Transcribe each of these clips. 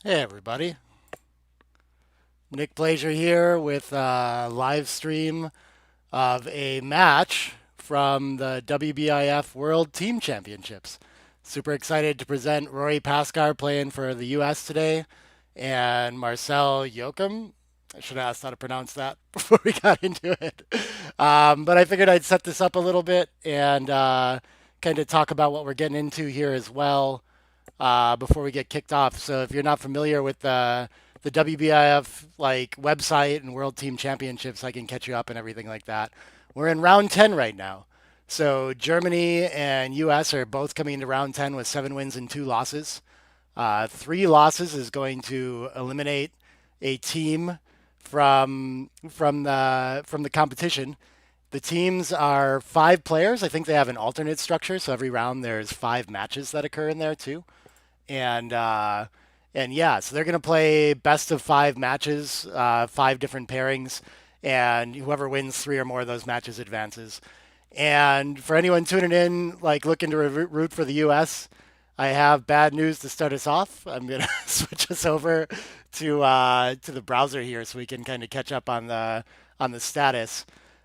Hey everybody, Nick Blazer here with a live stream of a match from the WBIF World Team Championships. Super excited to present Rory Pascar playing for the US today and Marcel Jochem. I should have asked how to pronounce that before we got into it. But I figured I'd set this up a little bit and kind of talk about what we're getting into here as well before we get kicked off. So if you're not familiar with the WBIF website and World Team Championships, I can catch you up and everything like that. We're in round 10 right now. So Germany and US are both coming into round 10 with 7 wins and 2 losses. 3 losses is going to eliminate a team from the competition. The teams are 5 players. I think they have an alternate structure, so every round there's 5 matches that occur in there too. And yeah, so they're going to play best of 5 matches, 5 different pairings, and whoever wins 3 or more of those matches advances. And for anyone tuning in, looking to root for the U.S., I have bad news to start us off. I'm going to switch us over to the browser here so we can kind of catch up on the status.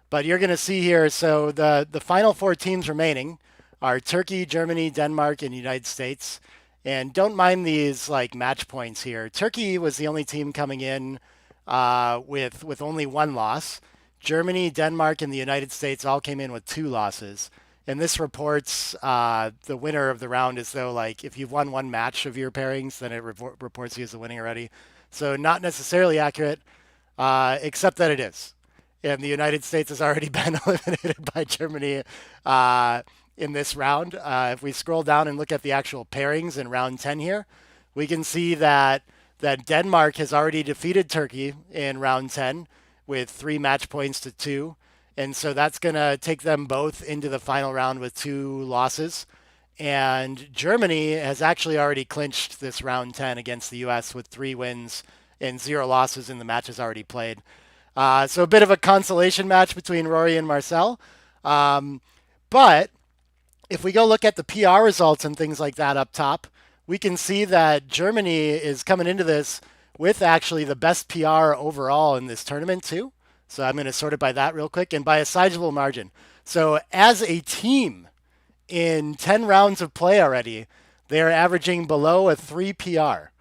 But you're going to see here, so the final 4 teams remaining are Turkey, Germany, Denmark, and United States. And don't mind these match points here. Turkey was the only team coming in with only 1 loss. Germany, Denmark, and the United States all came in with 2 losses. And this reports the winner of the round as though if you've won 1 match of your pairings, then it reports you as the winning already. So not necessarily accurate, except that it is. And the United States has already been eliminated by Germany in this round. If we scroll down and look at the actual pairings in round 10 here, we can see that Denmark has already defeated Turkey in round 10 with 3 match points to 2. And so that's going to take them both into the final round with 2 losses. And Germany has actually already clinched this round 10 against the US with 3 wins and 0 losses in the matches already played. So a bit of a consolation match between Rory and Marcel. But if we go look at the PR results and things like that up top, we can see that Germany is coming into this with actually the best PR overall in this tournament too. So I'm going to sort it by that real quick and by a sizable margin. So as a team in 10 rounds of play already, they're averaging below a 3 PR.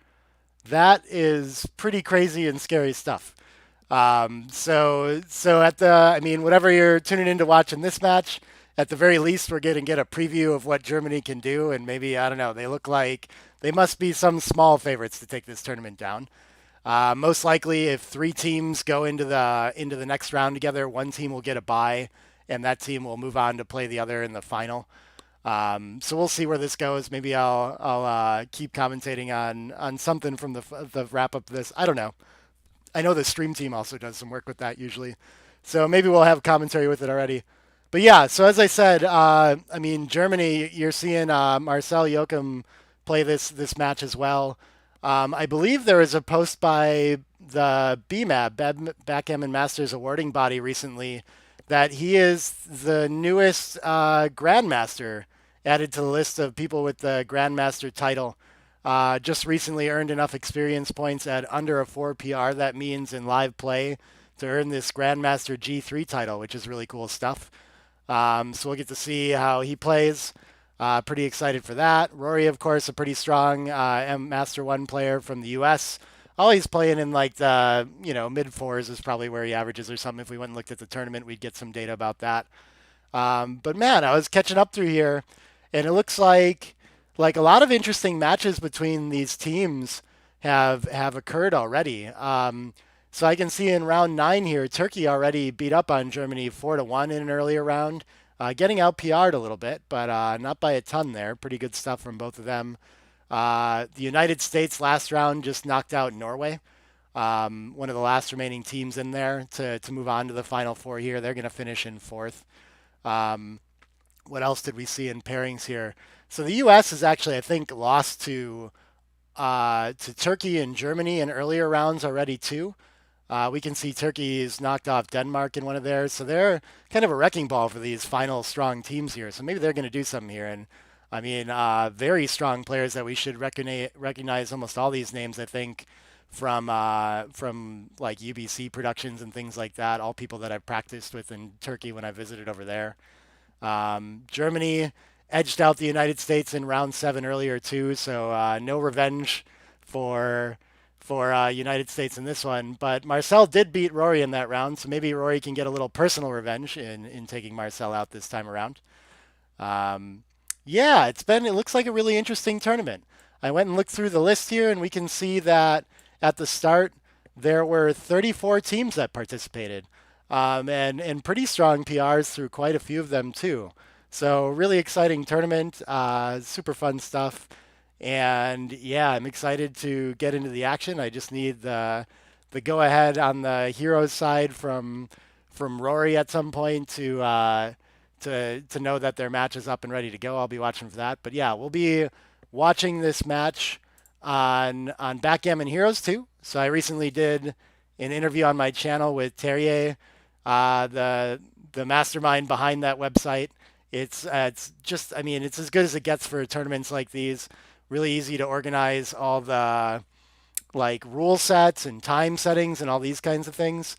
That is pretty crazy and scary stuff. So at whatever you're tuning in to watch in this match, at the very least, we're going to get a preview of what Germany can do. And maybe, I don't know, they look like they must be some small favorites to take this tournament down. Most likely, if 3 teams go into the next round together, 1 team will get a bye, and that team will move on to play the other in the final. So we'll see where this goes. Maybe I'll keep commentating on something from the wrap up of this. I don't know. I know the stream team also does some work with that usually. So maybe we'll have commentary with it already. But yeah, so as I said, I mean Germany, you're seeing Marcel Jochem play this match as well. I believe there was a post by the Backgammon Masters awarding body recently that he is the newest Grandmaster added to the list of people with the Grandmaster title. Just recently earned enough experience points at under a 4 PR. That means in live play to earn this Grandmaster G3 title, which is really cool stuff. So we'll get to see how he plays. Pretty excited for that. Rory, of course, a pretty strong Master 1 player from the US. Always playing in like the mid fours is probably where he averages or something. If we went and looked at the tournament, we'd get some data about that. But man, I was catching up through here, and it looks like a lot of interesting matches between these teams have occurred already. So I can see in round 9 here, Turkey already beat up on Germany 4-1 in an earlier round, getting out PR'd a little bit, but not by a ton there. Pretty good stuff from both of them. The United States last round just knocked out Norway, one of the last remaining teams in there to move on to the final four here. They're going to finish in fourth. Um, what else did we see in pairings here? So the U.S. has actually, I think, lost to Turkey and Germany in earlier rounds already too. We can see Turkey's knocked off Denmark in one of theirs, so they're kind of a wrecking ball for these final strong teams here. So maybe they're going to do something here. And I mean, very strong players that we should recognize almost all these names, I think, from like UBC productions and things like that. All people that I've practiced with in Turkey when I visited over there. Germany edged out the United States in round 7 earlier too, so no revenge for United States in this one. But Marcel did beat Rory in that round, so maybe Rory can get a little personal revenge in taking Marcel out this time around. Yeah, it looks like a really interesting tournament. I went and looked through the list here, and we can see that at the start there were 34 teams that participated, and pretty strong PRs through quite a few of them too. So really exciting tournament, super fun stuff, and yeah, I'm excited to get into the action. I just need the go ahead on the heroes side from Rory at some point to know that their match is up and ready to go. I'll be watching for that. But yeah, we'll be watching this match on Backgammon Heroes too. So I recently did an interview on my channel with Terrier, the mastermind behind that website. It's just, I mean, it's as good as it gets for tournaments like these. Really easy to organize all the like rule sets and time settings and all these kinds of things.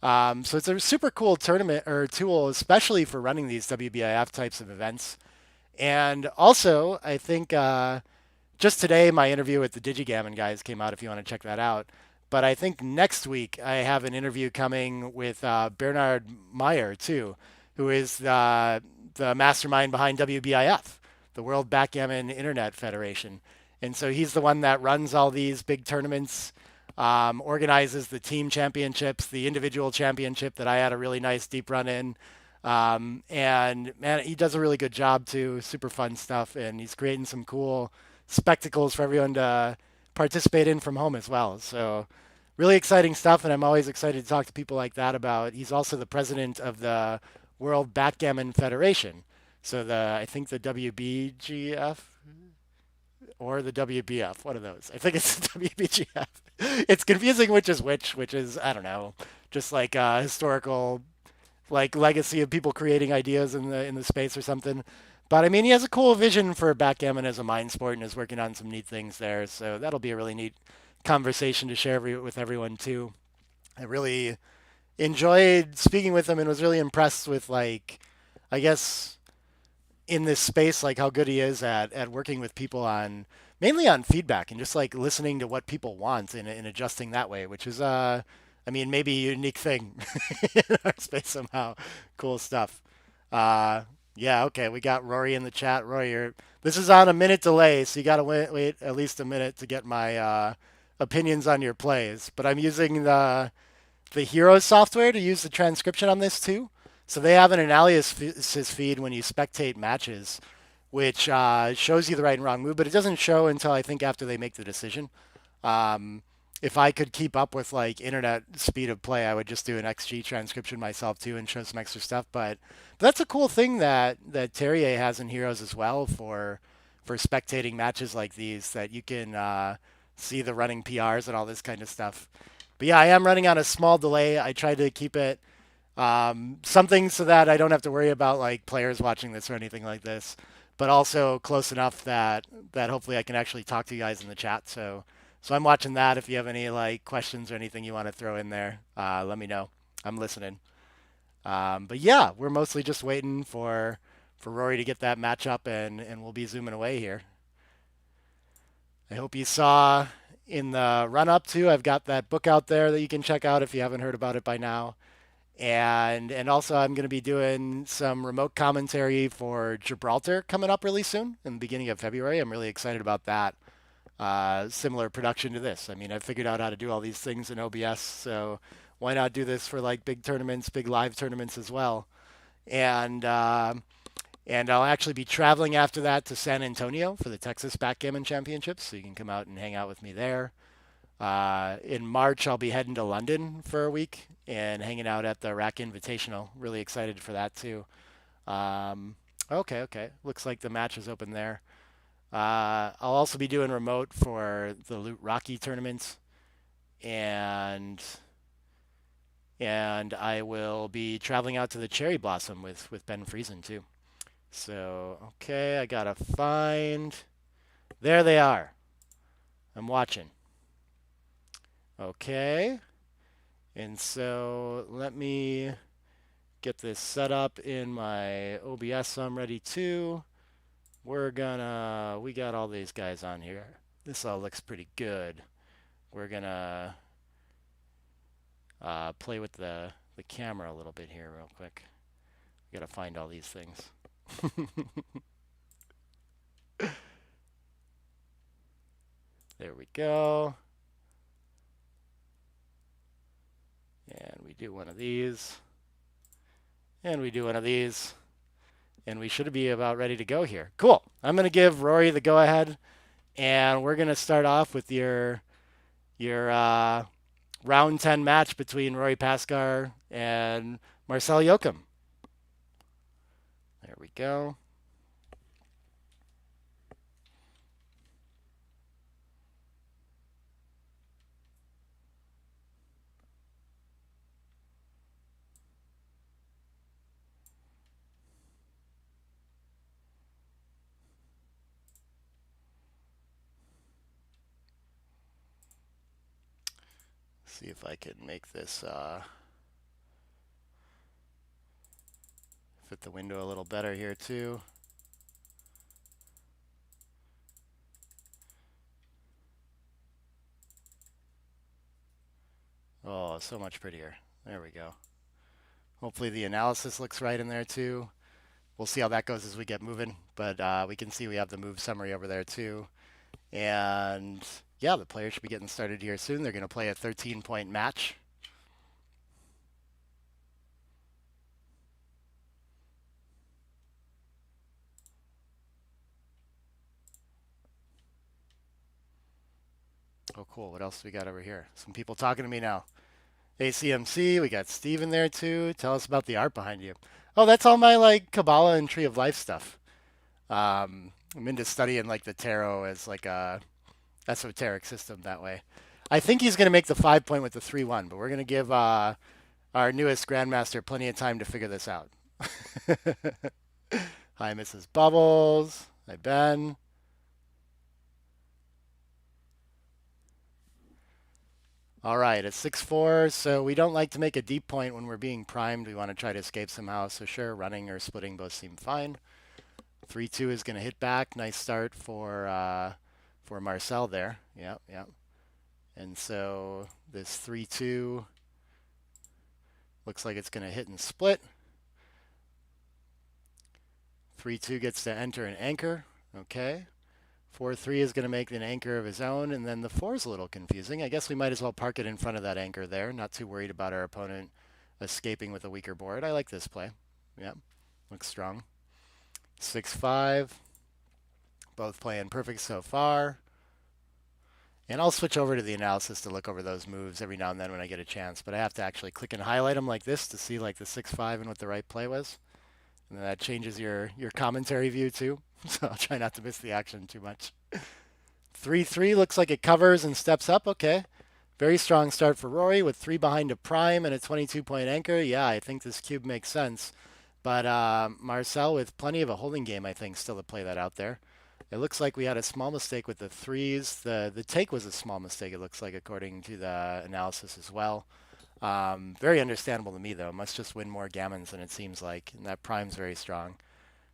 So it's a super cool tournament or tool, especially for running these WBIF types of events. And also, I think just today my interview with the Digigammon guys came out. If you want to check that out. But I think next week I have an interview coming with Bernard Meyer too, who is the mastermind behind WBIF, the World Backgammon Internet Federation. And so he's the one that runs all these big tournaments, organizes the team championships, the individual championship that I had a really nice deep run in. And man, he does a really good job too. Super fun stuff. And he's creating some cool spectacles for everyone to participate in from home as well. So really exciting stuff. And I'm always excited to talk to people like that about. He's also the president of the World Backgammon Federation. So I think the WBGF or the WBF, one of those. I think it's the WBGF. It's confusing which is which is, I don't know, just like a historical like legacy of people creating ideas in the space or something. But I mean, he has a cool vision for backgammon as a mind sport and is working on some neat things there. So that'll be a really neat conversation to share with everyone too. I really enjoyed speaking with him and was really impressed with like, I guess in this space, like how good he is at working with people on mainly on feedback and just like listening to what people want and adjusting that way, which is I mean maybe a unique thing in our space somehow. Cool stuff. Uh, yeah, okay, we got Rory in the chat. Rory, this is on a minute delay, so you got to wait at least a minute to get my opinions on your plays. But I'm using the Heroes software to use the transcription on this too. So they have an analysis feed when you spectate matches, which shows you the right and wrong move, but it doesn't show until I think after they make the decision. Um, if I could keep up with like internet speed of play, I would just do an XG transcription myself too and show some extra stuff. But that's a cool thing that Terrier has in Heroes as well for spectating matches like these, that you can see the running PRs and all this kind of stuff. But yeah, I am running on a small delay. I tried to keep it something so that I don't have to worry about like players watching this or anything like this, but also close enough that hopefully I can actually talk to you guys in the chat. So I'm watching that. If you have any like questions or anything you want to throw in there, let me know. I'm listening. But yeah, we're mostly just waiting for Rory to get that match up, and we'll be zooming away here. I hope you saw in the run up to, I've got that book out there that you can check out if you haven't heard about it by now. And also I'm going to be doing some remote commentary for Gibraltar coming up really soon in the beginning of February. I'm really excited about that. Similar production to this. I mean, I figured out how to do all these things in OBS, so why not do this for like big tournaments, big live tournaments as well? And and I'll actually be traveling after that to San Antonio for the Texas Backgammon Championships, so you can come out and hang out with me there. In March, I'll be heading to London for a week and hanging out at the Rack Invitational. Really excited for that too. Okay. Looks like the match is open there. I'll also be doing remote for the Loot Rocky tournaments, and I will be traveling out to the Cherry Blossom with Ben Friesen too. So okay, I gotta find. There they are. I'm watching. Okay. And so let me get this set up in my OBS so I'm ready too. We got all these guys on here. This all looks pretty good. We're gonna play with the camera a little bit here real quick. We gotta find all these things. There we go. And we do one of these. And we do one of these. And we should be about ready to go here. Cool. I'm going to give Rory the go-ahead. And we're going to start off with your round 10 match between Rory Pascar and Marcel Jochem. There we go. See if I can make this fit the window a little better here too. Oh, so much prettier. There we go. Hopefully the analysis looks right in there too. We'll see how that goes as we get moving, but we can see we have the move summary over there too. And yeah, the players should be getting started here soon. They're going to play a 13-point match. Oh, cool. What else do we got over here? Some people talking to me now. ACMC, we got Steve in there too. Tell us about the art behind you. Oh, that's all my like Kabbalah and Tree of Life stuff. I'm into studying like the tarot as like a esoteric system that way. I think he's going to make the 5-point with the 3-1, but we're going to give our newest grandmaster plenty of time to figure this out. Hi, Mrs. Bubbles. Hi, Ben. All right, it's 6-4, so we don't like to make a deep point when we're being primed. We want to try to escape somehow. So sure, running or splitting both seem fine. 3-2 is going to hit back. Nice start for Marcel there. Yep. And so this 3-2 looks like it's going to hit and split. 3-2 gets to enter an anchor. Okay. 4-3 is going to make an anchor of his own, and then the 4 is a little confusing. I guess we might as well park it in front of that anchor there. Not too worried about our opponent escaping with a weaker board. I like this play. Yep. Looks strong. 6-5. Both playing perfect so far. And I'll switch over to the analysis to look over those moves every now and then when I get a chance. But I have to actually click and highlight them like this to see like the 6-5 and what the right play was. And then that changes your commentary view too. So I'll try not to miss the action too much. 3-3 looks like it covers and steps up. Okay. Very strong start for Rory with 3 behind a prime and a 22-point anchor. Yeah, I think this cube makes sense. But Marcel with plenty of a holding game, I think, still to play that out there. It looks like we had a small mistake with the threes. The take was a small mistake, it looks like, according to the analysis as well. Very understandable to me, though. Must just win more gammons than it seems like, and that prime's very strong.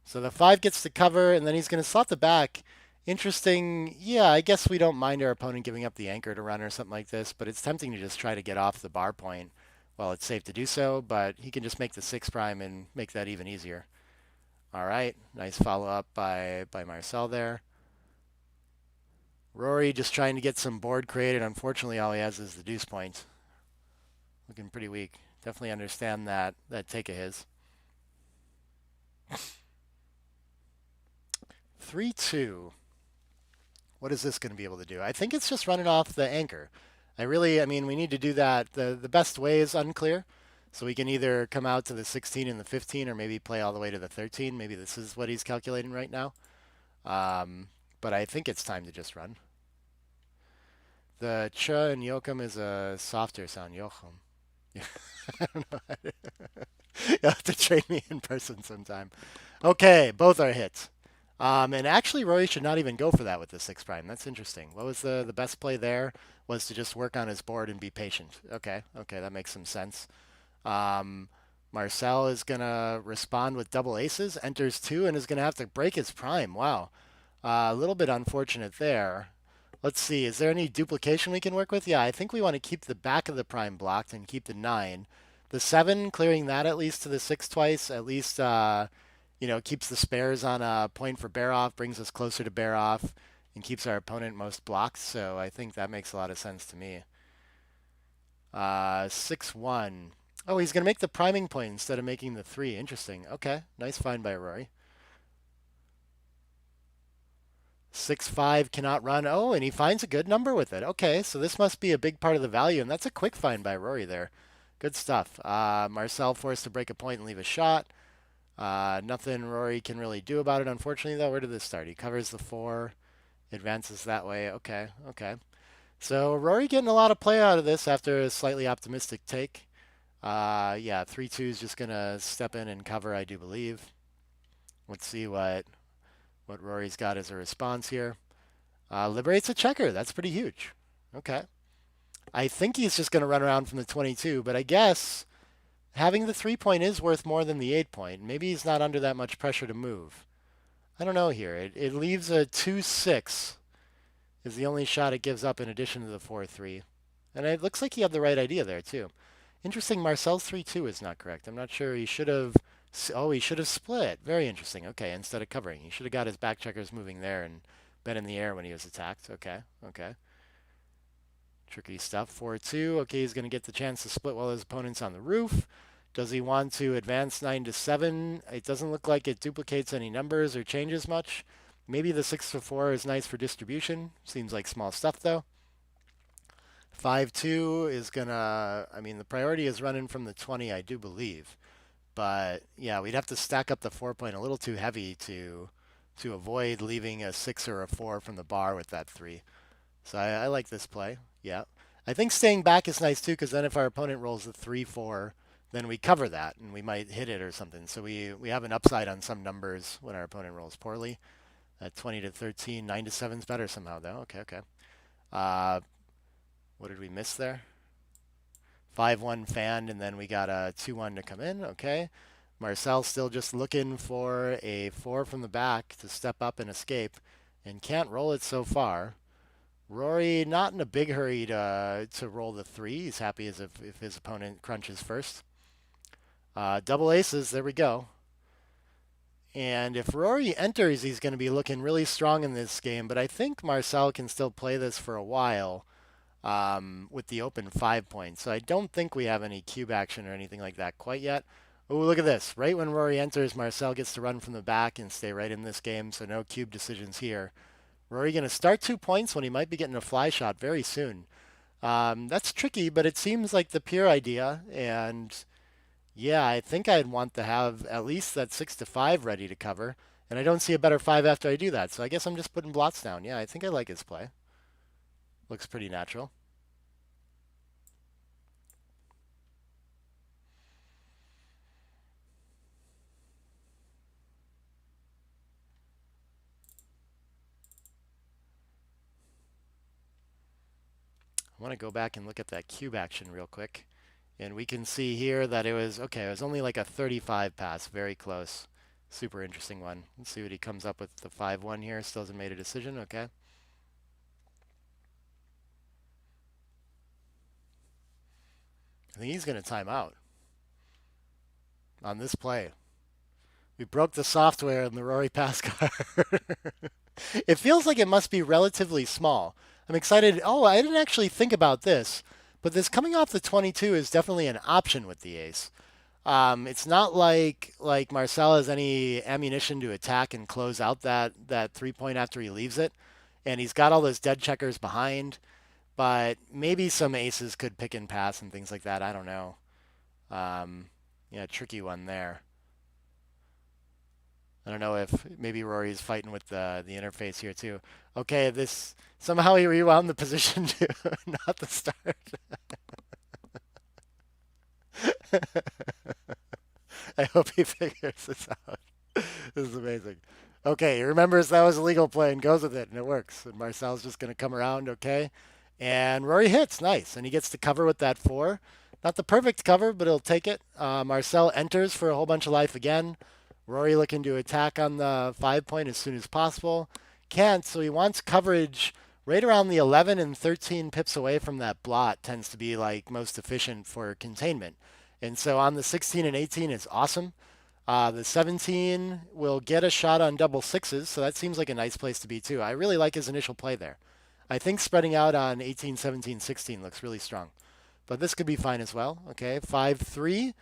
So the 5 gets to cover, and then he's going to slot the back. Interesting. Yeah, I guess we don't mind our opponent giving up the anchor to run or something like this, but it's tempting to just try to get off the bar point. Well, it's safe to do so, but he can just make the 6 prime and make that even easier. All right, nice follow-up by Marcel there. Rory just trying to get some board created. Unfortunately, all he has is the deuce point. Looking pretty weak. Definitely understand that take of his. 3-2. What is this going to be able to do? I think it's just running off the anchor. I mean, we need to do that. The best way is unclear. So we can either come out to the 16 and the 15 or maybe play all the way to the 13. Maybe this is what he's calculating right now. But I think it's time to just run. The ch in Jochem is a softer sound, Jochem. I don't know. You'll have to train me in person sometime. Okay, both are hits. And actually, Rory should not even go for that with the 6 prime. That's interesting. What was the best play there? Was to just work on his board and be patient. Okay, that makes some sense. Marcel is going to respond with double aces, enters 2, and is going to have to break his prime. Wow. A little bit unfortunate there. Let's see. Is there any duplication we can work with? Yeah, I think we want to keep the back of the prime blocked and keep the 9. The 7, clearing that at least to the 6 twice, at least, keeps the spares on a point for bear off, brings us closer to bear off, and keeps our opponent most blocked. So I think that makes a lot of sense to me. 6-1. Oh, he's going to make the priming point instead of making the 3. Interesting. Okay, nice find by Rory. 6-5 cannot run. Oh, and he finds a good number with it. Okay, so this must be a big part of the value, and that's a quick find by Rory there. Good stuff. Marcel forced to break a point and leave a shot. Nothing Rory can really do about it, unfortunately, though. Where did this start? He covers the 4, advances that way. Okay. So Rory getting a lot of play out of this after a slightly optimistic take. Yeah, 3-2 is just going to step in and cover, I do believe. Let's see what Rory's got as a response here. Liberates a checker. That's pretty huge. Okay. I think he's just going to run around from the 22, but I guess having the 3 point is worth more than the 8 point. Maybe he's not under that much pressure to move. I don't know here. It leaves a 2-6 is the only shot it gives up in addition to the 4-3. And it looks like he had the right idea there, too. Interesting, Marcel's 3-2 is not correct. I'm not sure. He should have... Oh, he should have split. Very interesting. Okay, instead of covering. He should have got his back checkers moving there and been in the air when he was attacked. Okay. Tricky stuff. 4-2. Okay, he's going to get the chance to split while his opponent's on the roof. Does he want to advance 9-7? It doesn't look like it duplicates any numbers or changes much. Maybe the 6-4 is nice for distribution. Seems like small stuff, though. 5-2 is going to... I mean, the priority is running from the 20, I do believe. But, yeah, we'd have to stack up the 4 point a little too heavy to avoid leaving a 6 or a 4 from the bar with that 3. So I like this play. Yeah. I think staying back is nice, too, because then if our opponent rolls a 3-4, then we cover that, and we might hit it or something. So we have an upside on some numbers when our opponent rolls poorly. 20-13, 9-7 is better somehow, though. Okay. What did we miss there? 5-1 fanned, and then we got a 2-1 to come in. Okay. Marcel still just looking for a 4 from the back to step up and escape, and can't roll it so far. Rory not in a big hurry to roll the 3. He's happy as if his opponent crunches first. Double aces, there we go. And if Rory enters, he's going to be looking really strong in this game, but I think Marcel can still play this for a while with the open 5 points. So I don't think we have any cube action or anything like that quite yet. Oh, look at this. Right when Rory enters, Marcel gets to run from the back and stay right in this game, so no cube decisions here. Rory going to start 2 points when he might be getting a fly shot very soon. That's tricky, but it seems like the pure idea. And yeah, I think I'd want to have at least that 6 to 5 ready to cover. And I don't see a better 5 after I do that. So I guess I'm just putting blots down. Yeah, I think I like his play. Looks pretty natural. I want to go back and look at that cube action real quick. And we can see here that it was, okay, it was only like a 35 pass, very close. Super interesting one. Let's see what he comes up with the 5-1 here. Still hasn't made a decision, okay. I think he's going to time out on this play. We broke the software in the Rory Pascar. It feels like it must be relatively small. I'm excited. Oh, I didn't actually think about this, but this coming off the 22 is definitely an option with the ace. It's not like Marcel has any ammunition to attack and close out that 3 point after he leaves it, and he's got all those dead checkers behind. But maybe some aces could pick and pass and things like that. I don't know. Um, yeah, tricky one there. I don't know if maybe Rory's fighting with the interface here too. Okay, this somehow he rewound the position to not the start. I hope he figures this out. This is amazing. Okay, he remembers that was a legal play and goes with it, and it works. And Marcel's just going to come around, okay? And Rory hits, nice. And he gets to cover with that 4. Not the perfect cover, but he'll take it. Marcel enters for a whole bunch of life again. Rory looking to attack on the 5 point as soon as possible. Can't, so he wants coverage right around the 11 and 13 pips away from that blot tends to be like most efficient for containment. And so on the 16 and 18 is awesome. The 17 will get a shot on double sixes, so that seems like a nice place to be too. I really like his initial play there. I think spreading out on 18, 17, 16 looks really strong. But this could be fine as well. Okay, 5-3.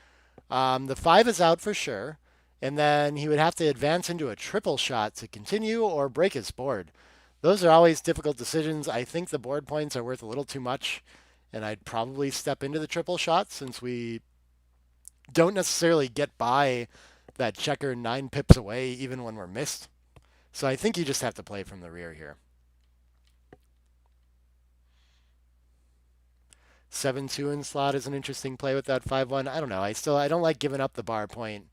The 5 is out for sure. And then he would have to advance into a triple shot to continue or break his board. Those are always difficult decisions. I think the board points are worth a little too much. And I'd probably step into the triple shot since we don't necessarily get by that checker 9 pips away even when we're missed. So I think you just have to play from the rear here. 7-2 in slot is an interesting play with that 5-1. I don't know. I don't like giving up the bar point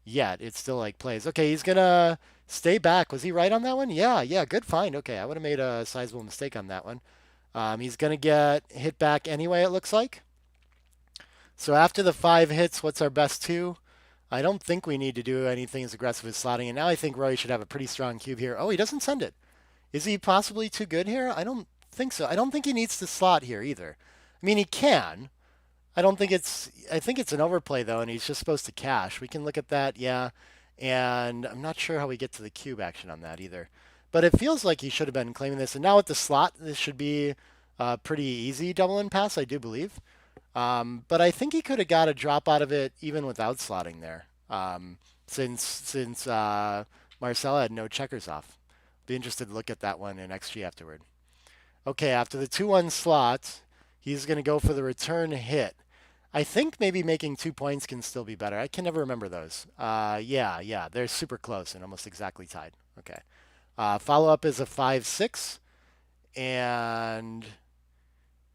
yet. It's still like plays. Okay, he's gonna stay back. Was he right on that one? Yeah, good find. Okay, I would have made a sizable mistake on that one. He's gonna get hit back anyway, it looks like. So after the 5 hits, what's our best 2? I don't think we need to do anything as aggressive as slotting. And now I think Rory should have a pretty strong cube here. Oh, he doesn't send it. Is he possibly too good here? I don't think so. I don't think he needs to slot here either. I mean, he can. I think it's an overplay though, and he's just supposed to cash. We can look at that, yeah. And I'm not sure how we get to the cube action on that either. But it feels like he should have been claiming this. And now with the slot, this should be a pretty easy double in pass, I do believe. But I think he could have got a drop out of it even without slotting there, since Marcel had no checkers off. Be interested to look at that one in XG afterward. Okay, after the 2-1 slot, he's going to go for the return hit. I think maybe making 2 points can still be better. I can never remember those. Yeah, they're super close and almost exactly tied. Okay. Follow up is a 5-6, and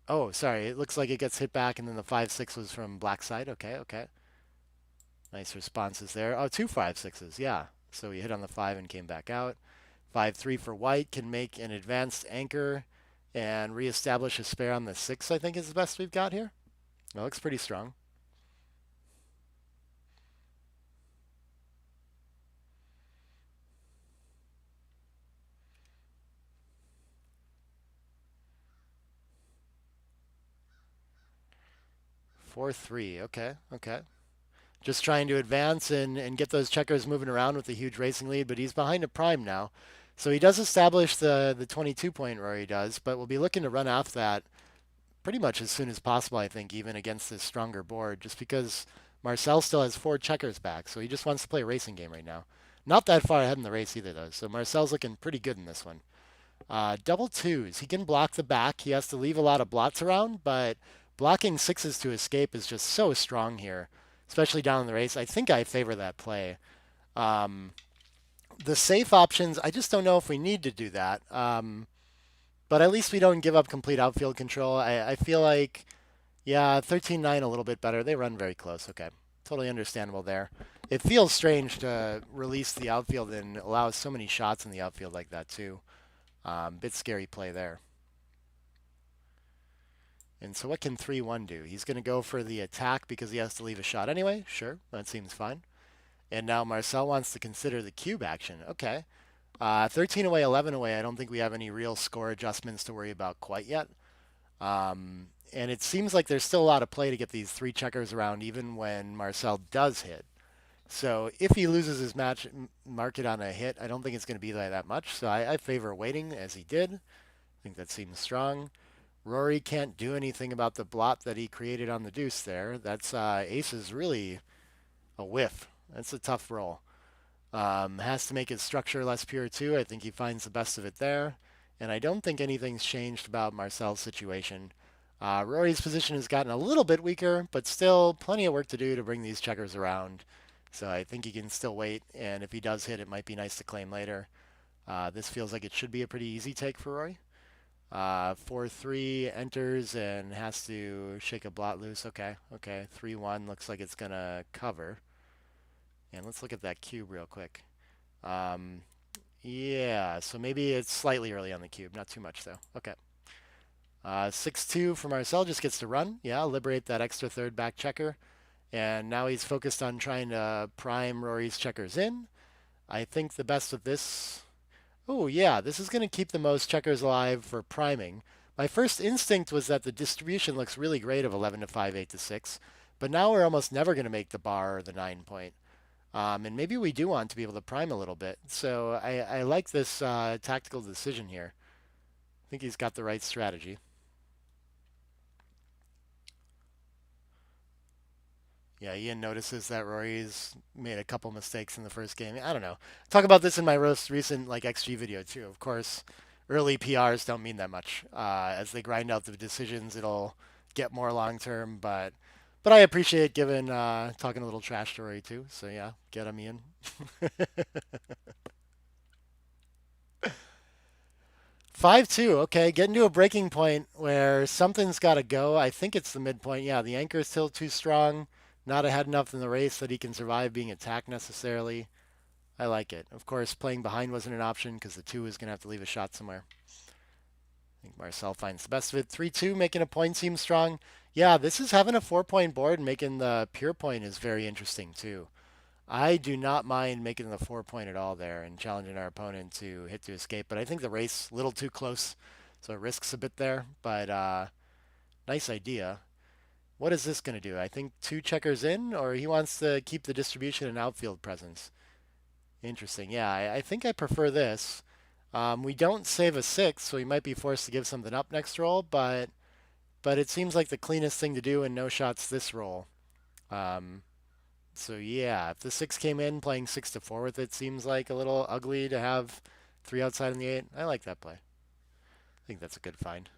oh, sorry. It looks like it gets hit back, and then the 5-6 was from black side. Okay. Nice responses there. Oh, 2 5-6s. Yeah. So he hit on the 5 and came back out. 5-3 for white can make an advanced anchor and reestablish a spare on the 6, I think is the best we've got here. That looks pretty strong. Four three. Okay. Just trying to advance and get those checkers moving around with a huge racing lead, but he's behind a prime now. So he does establish the 22 point Rory does, but we'll be looking to run off that pretty much as soon as possible, I think, even against this stronger board, just because Marcel still has 4 checkers back, so he just wants to play a racing game right now. Not that far ahead in the race either, though, so Marcel's looking pretty good in this one. Double twos. He can block the back. He has to leave a lot of blots around, but blocking sixes to escape is just so strong here, especially down in the race. I think I favor that play. Um, the safe options, I just don't know if we need to do that. But at least we don't give up complete outfield control. I feel like, yeah, 13-9 a little bit better. They run very close. Okay. Totally understandable there. It feels strange to release the outfield and allow so many shots in the outfield like that, too. Bit scary play there. And so what can 3-1 do? He's going to go for the attack because he has to leave a shot anyway. Sure, that seems fine. And now Marcel wants to consider the cube action. Okay. 13 away, 11 away. I don't think we have any real score adjustments to worry about quite yet. And it seems like there's still a lot of play to get these three checkers around even when Marcel does hit. So if he loses his match market on a hit, I don't think it's going to be that much. So I favor waiting as he did. I think that seems strong. Rory can't do anything about the blot that he created on the deuce there. That's ace is really a whiff. That's a tough roll. Has to make his structure less pure too. I think he finds the best of it there. And I don't think anything's changed about Marcel's situation. Rory's position has gotten a little bit weaker, but still plenty of work to do to bring these checkers around. So I think he can still wait, and if he does hit, it might be nice to claim later. This feels like it should be a pretty easy take for Rory. 4-3 enters and has to shake a blot loose. Okay, 3-1 looks like it's going to cover. And let's look at that cube real quick. Yeah, so maybe it's slightly early on the cube. Not too much, though. Okay. 6-2 for Marcel, just gets to run. Yeah, liberate that extra third back checker. And now he's focused on trying to prime Rory's checkers in. I think the best of this... Oh, yeah, this is going to keep the most checkers alive for priming. My first instinct was that the distribution looks really great of 11 to 5, 8 to 6. But now we're almost never going to make the bar or the 9 point. And maybe we do want to be able to prime a little bit. So I like this tactical decision here. I think he's got the right strategy. Yeah, Ian notices that Rory's made a couple mistakes in the first game. I don't know. Talk about this in my most recent XG video too. Of course, early PRs don't mean that much. As they grind out the decisions, it'll get more long term. But I appreciate giving talking a little trash story too. So yeah, get him Ian. 5-2. Okay, getting to a breaking point where something's got to go. I think it's the midpoint. Yeah, the anchor is still too strong. Not ahead enough in the race that he can survive being attacked necessarily. I like it. Of course, playing behind wasn't an option because the 2 is going to have to leave a shot somewhere. I think Marcel finds the best of it. 3-2, making a point seems strong. Yeah, this is having a 4-point board and making the pure point is very interesting too. I do not mind making the 4-point at all there and challenging our opponent to hit to escape, but I think the race a little too close, so it risks a bit there. But nice idea. What is this going to do? I think 2 checkers in, or he wants to keep the distribution and outfield presence. Interesting. Yeah, I think I prefer this. We don't save a 6, so we might be forced to give something up next roll, but it seems like the cleanest thing to do and no shots this roll. So yeah, if the 6 came in, playing 6 to 4 with it seems like a little ugly to have 3 outside in the 8. I like that play. I think that's a good find.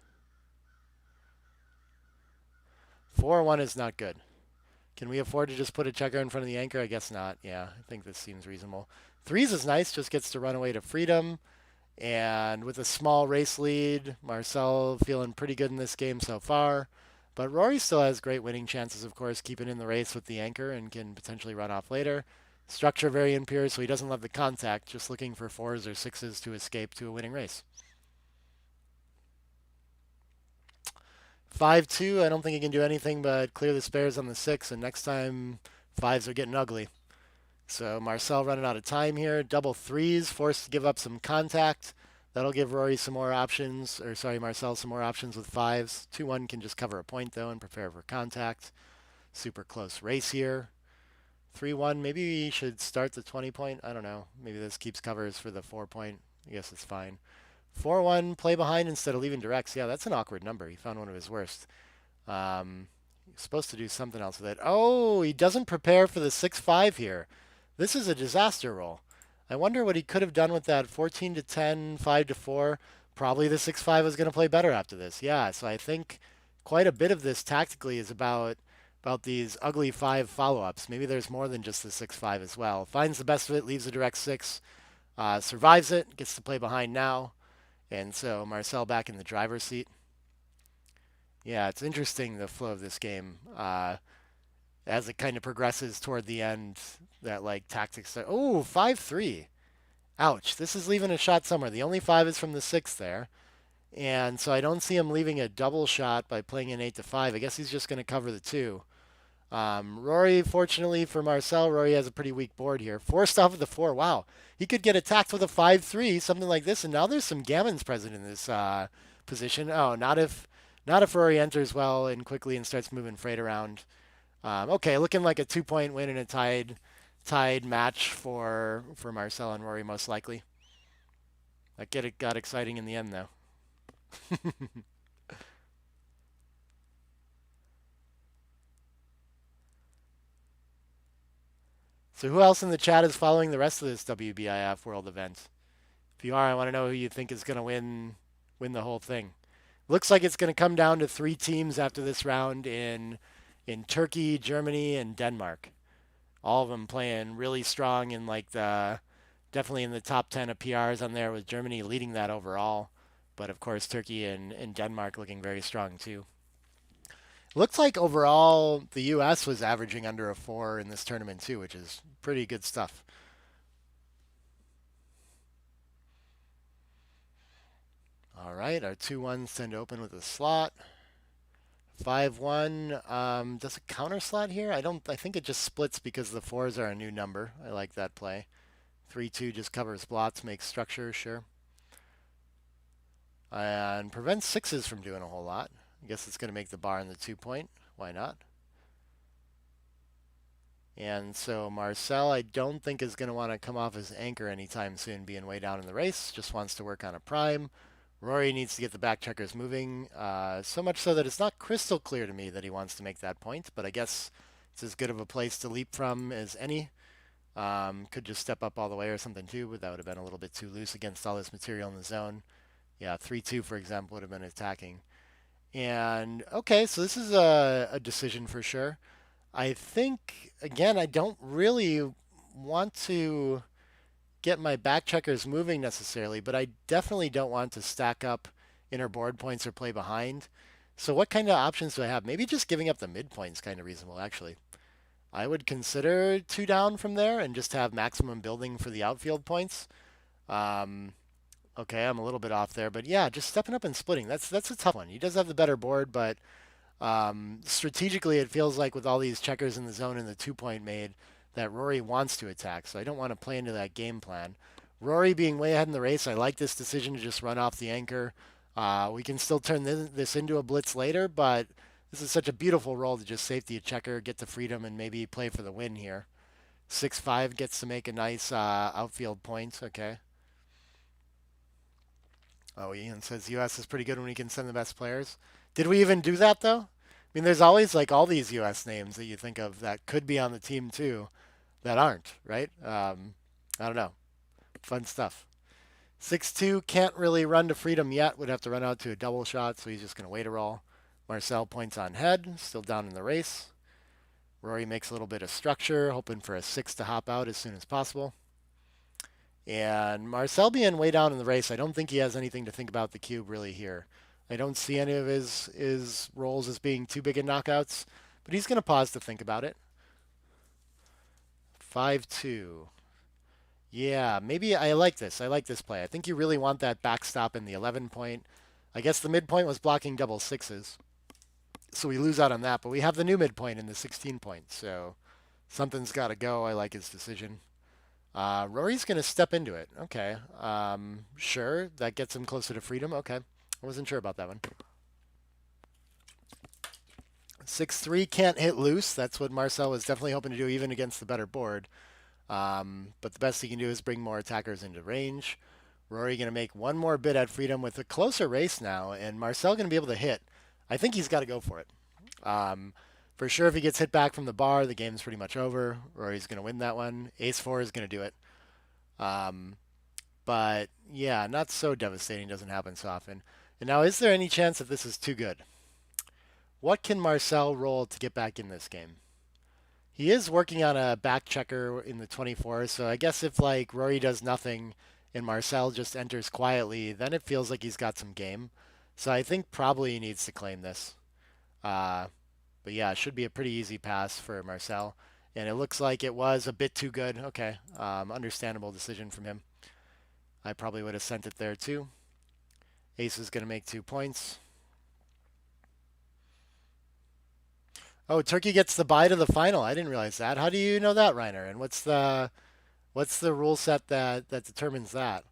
4-1 is not good. Can we afford to just put a checker in front of the anchor? I guess not. Yeah, I think this seems reasonable. 3s is nice, just gets to run away to freedom. And with a small race lead, Marcel feeling pretty good in this game so far. But Rory still has great winning chances, of course, keeping in the race with the anchor and can potentially run off later. Structure very impure, so he doesn't love the contact, just looking for 4s or 6s to escape to a winning race. 5-2, I don't think he can do anything but clear the spares on the 6, and next time 5s are getting ugly. So Marcel running out of time here. Double 3s, forced to give up some contact. That'll give Rory some more options, or sorry, Marcel some more options with 5s. 2-1 can just cover a point though and prepare for contact. Super close race here. 3-1, maybe we should start the 20 point. I don't know. Maybe this keeps covers for the 4 point. I guess it's fine. 4-1, play behind instead of leaving directs. Yeah, that's an awkward number. He found one of his worst. He's supposed to do something else with it. Oh, he doesn't prepare for the 6-5 here. This is a disaster roll. I wonder what he could have done with that 14 to 10, 5 to 4. probably the 6-5 is going to play better after this. Yeah, so I think quite a bit of this tactically is about these ugly 5 follow-ups. Maybe there's more than just the 6-5 as well. Finds the best of it, leaves a direct 6, survives it, gets to play behind now, and so Marcel back in the driver's seat. Yeah, it's interesting the flow of this game as it kind of progresses toward the end. That like tactics. Oh, 5-3. Ouch! This is leaving a shot somewhere. The only 5 is from the 6 there. And so I don't see him leaving a double shot by playing an 8-5. I guess he's just going to cover the 2. Rory, fortunately for Marcel, Rory has a pretty weak board here. Forced off of the 4. Wow. He could get attacked with a 5-3, something like this. And now there's some gammons present in this position. Oh, not if Rory enters well and quickly and starts moving freight around. Okay, looking like a 2-point win in a tied match for Marcel and Rory most likely. It got exciting in the end though. So who else in the chat is following the rest of this WBIF World event? If you are, I want to know who you think is going to win the whole thing. Looks like it's going to come down to 3 teams after this round in Turkey, Germany, and Denmark. All of them playing really strong in like the definitely in the top 10 of PRs on there, with Germany leading that overall. But of course, Turkey and Denmark looking very strong too. Looks like overall the U.S. was averaging under a 4 in this tournament too, which is pretty good stuff. All right, our 2-1s tend to open with a slot. 5-1. Does it counter slot here? I think it just splits because the 4s are a new number. I like that play. 3-2 just covers blots, makes structure, sure. And prevents 6s from doing a whole lot. I guess it's going to make the bar in the 2-point. Why not? And so Marcel, I don't think is going to want to come off as anchor anytime soon, being way down in the race. Just wants to work on a prime. Rory needs to get the back checkers moving, so much so that it's not crystal clear to me that he wants to make that point, but I guess it's as good of a place to leap from as any. Could just step up all the way or something too, but that would have been a little bit too loose against all this material in the zone. Yeah, 3-2, for example, would have been attacking. And, okay, so this is a decision for sure. I think, again, I don't really want to get my back checkers moving necessarily, but I definitely don't want to stack up inner board points or play behind. So what kind of options do I have? Maybe just giving up the midpoint is kind of reasonable, actually. I would consider 2 down from there and just have maximum building for the outfield points. Um, okay, I'm a little bit off there, but yeah, just stepping up and splitting. That's a tough one. He does have the better board, but strategically it feels like with all these checkers in the zone and the 2-point made, that Rory wants to attack, so I don't want to play into that game plan. Rory being way ahead in the race, I like this decision to just run off the anchor. We can still turn this into a blitz later, but this is such a beautiful roll to just safety a checker, get to freedom, and maybe play for the win here. 6-5 gets to make a nice outfield point. Okay. Oh, Ian says US is pretty good when we can send the best players. Did we even do that, though? I mean, there's always like all these US names that you think of that could be on the team, too, that aren't, right? I don't know. Fun stuff. 6-2 can't really run to freedom yet. Would have to run out to a double shot, so he's just going to wait a roll. Marcel points on head, still down in the race. Rory makes a little bit of structure, hoping for a 6 to hop out as soon as possible. And Marcel being way down in the race, I don't think he has anything to think about the cube really here. I don't see any of his rolls as being too big in knockouts, but he's going to pause to think about it. 5-2. Yeah, maybe I like this. I like this play. I think you really want that backstop in the 11 point. I guess the midpoint was blocking double 6s. So we lose out on that, but we have the new midpoint in the 16 point. So something's got to go. I like his decision. Rory's going to step into it. Okay. Sure. That gets him closer to freedom. Okay. I wasn't sure about that one. 6-3 can't hit loose. That's what Marcel was definitely hoping to do, even against the better board. But the best he can do is bring more attackers into range. Rory going to make one more bid at freedom with a closer race now, and Marcel going to be able to hit. I think he's got to go for it. For sure, if he gets hit back from the bar, the game's pretty much over. Rory's going to win that one. Ace-4 is going to do it. But yeah, not so devastating. Doesn't happen so often. And now, is there any chance that this is too good? What can Marcel roll to get back in this game? He is working on a back checker in the 24, so I guess if like Rory does nothing and Marcel just enters quietly, then it feels like he's got some game. So I think probably he needs to claim this. Uh, but yeah, it should be a pretty easy pass for Marcel. And it looks like it was a bit too good. Okay, understandable decision from him. I probably would have sent it there too. Ace is going to make 2 points. Oh, Turkey gets the bye to the final. I didn't realize that. How do you know that, Reiner? And what's the rule set that determines that?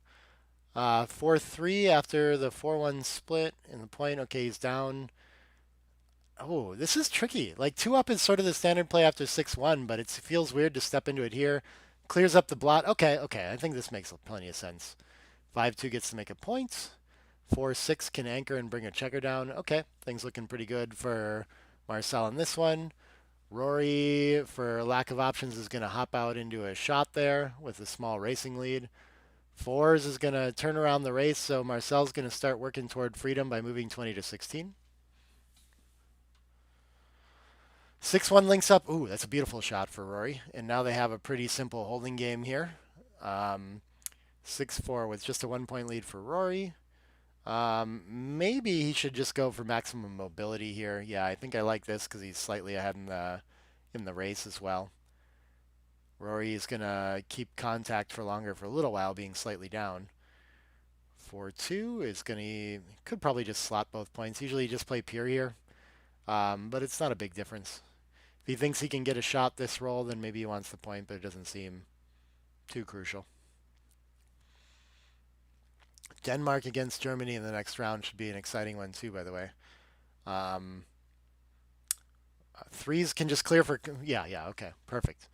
4-3 after the 4-1 split in the point. Okay, he's down. Oh, this is tricky. Like 2-up is sort of the standard play after 6-1, but it feels weird to step into it here. Clears up the blot. Okay, okay. I think this makes plenty of sense. 5-2 gets to make a point. 4-6 can anchor and bring a checker down. Okay, things looking pretty good for Marcel in this one. Rory, for lack of options, is going to hop out into a shot there with a small racing lead. Fours is going to turn around the race, so Marcel's going to start working toward freedom by moving 20 to 16. 6-1 links up. Ooh, that's a beautiful shot for Rory. And now they have a pretty simple holding game here. 6-4 with just a 1 point lead for Rory. Maybe he should just go for maximum mobility here. Yeah, I think I like this because he's slightly ahead in the race as well. Rory is going to keep contact for longer for a little while, being slightly down. 4-2 is going to... Could probably just slot both points. Usually you just play pure here, but it's not a big difference. If he thinks he can get a shot this roll, then maybe he wants the point, but it doesn't seem too crucial. Denmark against Germany in the next round should be an exciting one too, by the way. Threes can just clear for... Yeah, okay, perfect.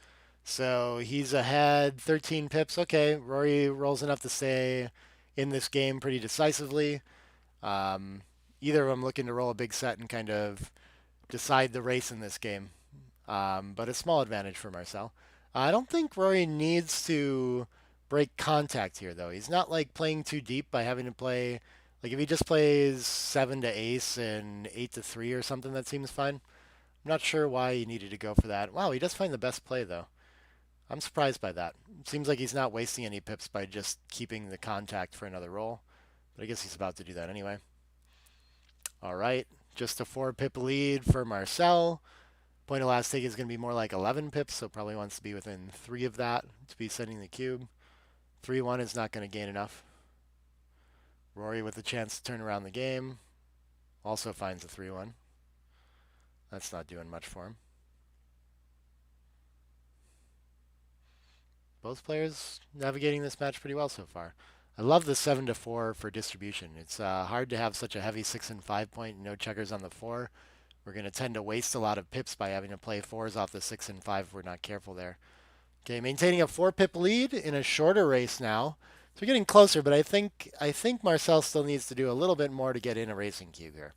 So he's ahead 13 pips. Okay, Rory rolls enough to stay in this game pretty decisively. Either of them looking to roll a big set and kind of decide the race in this game. But a small advantage for Marcel. I don't think Rory needs to break contact here, though. He's not like playing too deep by having to play. Like if he just plays 7 to ace and 8 to 3 or something, that seems fine. I'm not sure why he needed to go for that. Wow, he does find the best play, though. I'm surprised by that. It seems like he's not wasting any pips by just keeping the contact for another roll. But I guess he's about to do that anyway. All right, just a 4-pip lead for Marcel. Point of last take is going to be more like 11 pips, so probably wants to be within 3 of that to be sending the cube. 3-1 is not going to gain enough. Rory with a chance to turn around the game. Also finds a 3-1. That's not doing much for him. Both players navigating this match pretty well so far. I love the 7 to 4 for distribution. It's hard to have such a heavy 6 and 5 point, no checkers on the 4. We're going to tend to waste a lot of pips by having to play 4s off the 6 and 5 if we're not careful there. Okay, maintaining a 4-pip lead in a shorter race now. So we're getting closer, but I think Marcel still needs to do a little bit more to get in a racing cube here.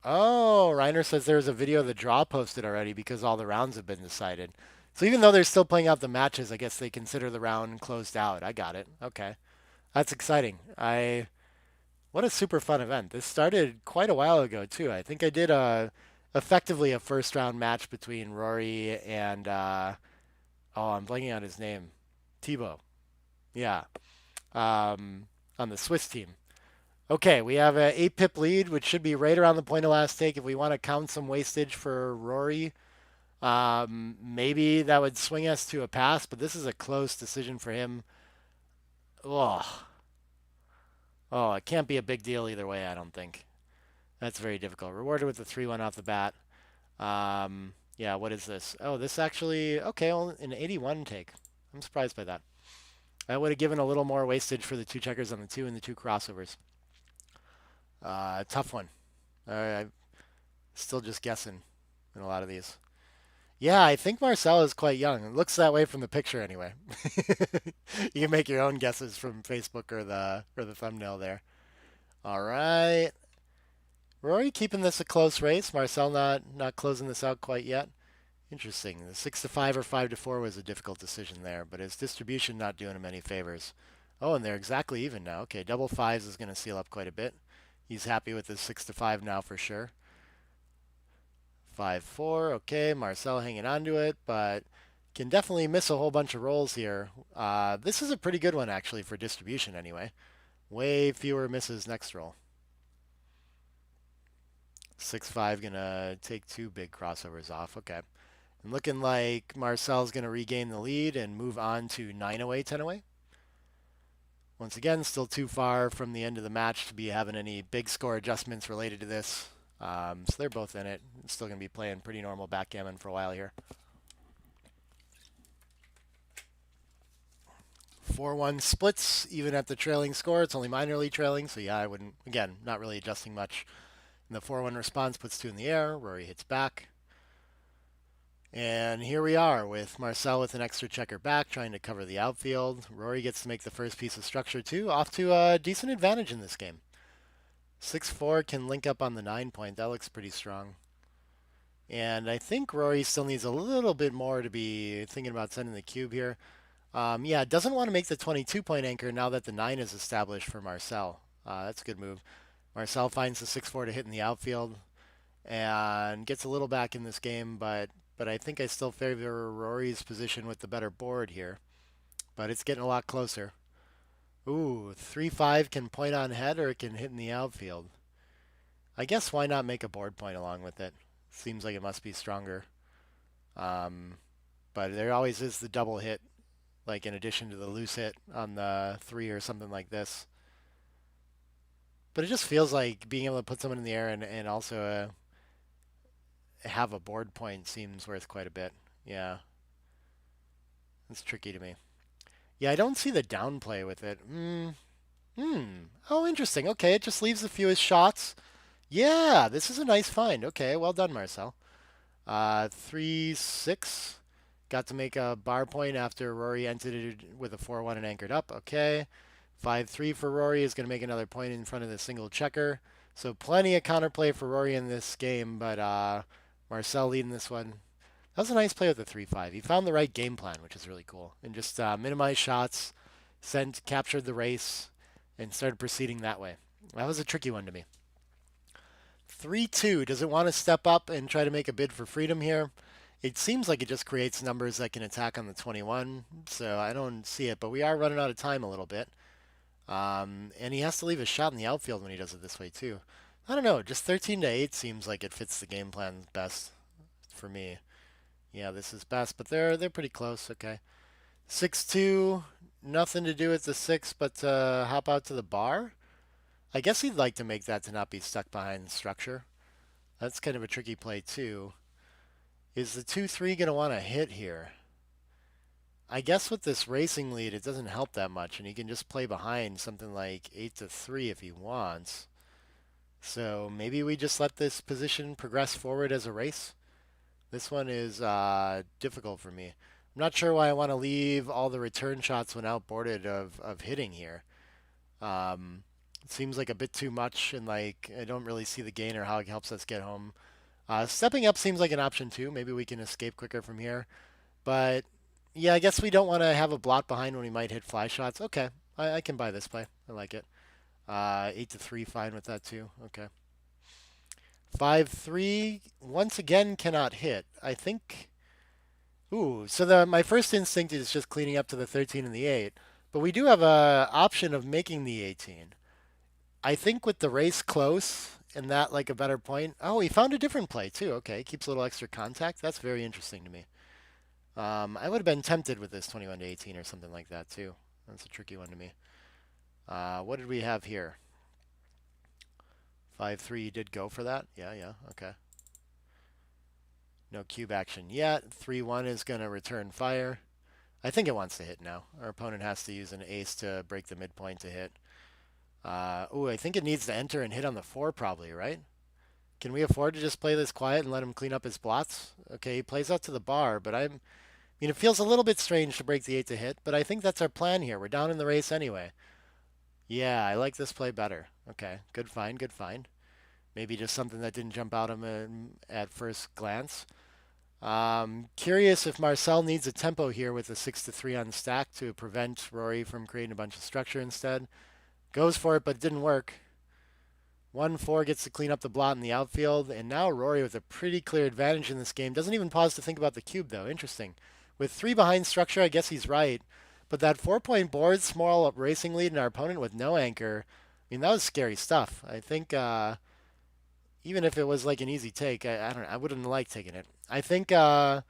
Oh, Reiner says there's a video of the draw posted already because all the rounds have been decided. So even though they're still playing out the matches, I guess they consider the round closed out. I got it. Okay. That's exciting. What a super fun event. This started quite a while ago too. I think I did effectively a first round match between Rory and I'm blanking on his name. Thibaut. Yeah. On the Swiss team. Okay, we have an 8-pip lead, which should be right around the point of last take. If we want to count some wastage for Rory, maybe that would swing us to a pass, but this is a close decision for him. Oh, it can't be a big deal either way, I don't think. That's very difficult. Rewarded with the 3-1 off the bat. Yeah, what is this? Oh, this actually, okay, an 81 take. I'm surprised by that. I would have given a little more wastage for the 2 checkers on the 2 and the 2 crossovers. Tough one. I'm still just guessing in a lot of these. Yeah, I think Marcel is quite young. It looks that way from the picture anyway. You can make your own guesses from Facebook or the thumbnail there. All right. Rory keeping this a close race. Marcel not closing this out quite yet. Interesting. The 6 to 5 or 5 to 4 was a difficult decision there, but his distribution not doing him any favors. Oh, and they're exactly even now. Okay, double fives is going to seal up quite a bit. He's happy with his 6 to 5 now for sure. 5 4. Okay, Marcel hanging on to it, but can definitely miss a whole bunch of rolls here. This is a pretty good one actually for distribution anyway. Way fewer misses next roll. 6 5 gonna take two big crossovers off. Okay. And looking like Marcel's going to regain the lead and move on to 9 away, 10 away. Once again, still too far from the end of the match to be having any big score adjustments related to this. So they're both in it. Still going to be playing pretty normal backgammon for a while here. 4-1 splits, even at the trailing score. It's only minorly trailing, so yeah, I wouldn't, again, not really adjusting much. And the 4-1 response puts two in the air. Rory hits back. And here we are with Marcel with an extra checker back, trying to cover the outfield. Rory gets to make the first piece of structure too, off to a decent advantage in this game. 6-4 can link up on the 9 point. That looks pretty strong. And I think Rory still needs a little bit more to be thinking about sending the cube here. Yeah, doesn't want to make the 22 point anchor now that the 9 is established for Marcel. That's a good move. Marcel finds the 6-4 to hit in the outfield and gets a little back in this game, but I think I still favor Rory's position with the better board here. But it's getting a lot closer. Ooh, 3-5 can point on head or it can hit in the outfield. I guess why not make a board point along with it? Seems like it must be stronger. Um, but there always is the double hit, like in addition to the loose hit on the 3 or something like this. But it just feels like being able to put someone in the air and also have a board point seems worth quite a bit. Yeah, it's tricky to me. Yeah, I don't see the downplay with it. Oh, interesting. Okay, it just leaves the fewest shots. Yeah, this is a nice find. Okay, well done, Marcel. 3-6. Got to make a bar point after Rory entered it with a 4-1 and anchored up. Okay. 5-3 for Rory is going to make another point in front of the single checker. So plenty of counterplay for Rory in this game, but Marcel leading this one. That was a nice play with the 3-5. He found the right game plan, which is really cool. And just minimized shots, captured the race, and started proceeding that way. That was a tricky one to me. 3-2. Does it want to step up and try to make a bid for freedom here? It seems like it just creates numbers that can attack on the 21, so I don't see it. But we are running out of time a little bit. And he has to leave a shot in the outfield when he does it this way, too. I don't know. Just 13-8 seems like it fits the game plan best for me. Yeah, this is best, but they're pretty close. Okay. 6-2, nothing to do with the 6, but hop out to the bar. I guess he'd like to make that to not be stuck behind structure. That's kind of a tricky play, too. Is the 2-3 going to want to hit here? I guess with this racing lead, it doesn't help that much, and he can just play behind something like 8-3 if he wants. So maybe we just let this position progress forward as a race. This one is difficult for me. I'm not sure why I want to leave all the return shots when outboarded of hitting here. It seems like a bit too much, and like I don't really see the gain or how it helps us get home. Stepping up seems like an option too. Maybe we can escape quicker from here. But yeah, I guess we don't want to have a blot behind when we might hit fly shots. Okay, I can buy this play. I like it. 8-3, fine with that too. Okay. 5-3, once again cannot hit. I think. Ooh, so my first instinct is just cleaning up to the 13 and the 8. But we do have a option of making the 18. I think with the race close and that like a better point. Oh, he found a different play too. Okay, keeps a little extra contact. That's very interesting to me. I would have been tempted with this 21-18 or something like that too. That's a tricky one to me. What did we have here? 5-3 did go for that. Yeah, okay. No cube action yet. 3-1 is going to return fire. I think it wants to hit now. Our opponent has to use an ace to break the midpoint to hit. Ooh, I think it needs to enter and hit on the 4 probably, right? Can we afford to just play this quiet and let him clean up his blots? Okay, he plays out to the bar, but I mean, it feels a little bit strange to break the 8 to hit, but I think that's our plan here. We're down in the race anyway. Yeah, I like this play better. Okay, good find. Maybe just something that didn't jump out at him at first glance. Curious if Marcel needs a tempo here with a 6-3 on stack to prevent Rory from creating a bunch of structure instead. Goes for it, but it didn't work. 1-4 gets to clean up the blot in the outfield, and now Rory with a pretty clear advantage in this game. Doesn't even pause to think about the cube, though. Interesting. With 3 behind structure, I guess he's right. But that 4-point board, small racing lead, and our opponent with no anchor, I mean, that was scary stuff. I think even if it was like an easy take, I don't know, I wouldn't like taking it. I think I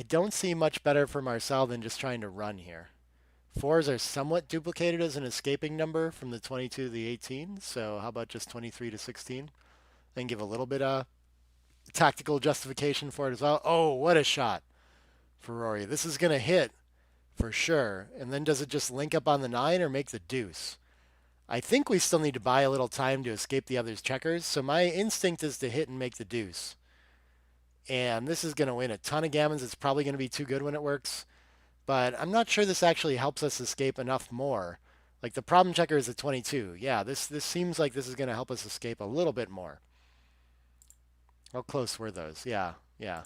don't see much better for Marcel than just trying to run here. Fours are somewhat duplicated as an escaping number from the 22 to the 18, so how about just 23 to 16? And give a little bit of tactical justification for it as well. Oh, what a shot for Rory. This is going to hit for sure. And then does it just link up on the 9 or make the deuce? I think we still need to buy a little time to escape the other's checkers, so my instinct is to hit and make the deuce. And this is going to win a ton of gammons. It's probably going to be too good when it works. But I'm not sure this actually helps us escape enough more. Like the problem checker is a 22. Yeah, this seems like this is going to help us escape a little bit more. How close were those? Yeah, yeah.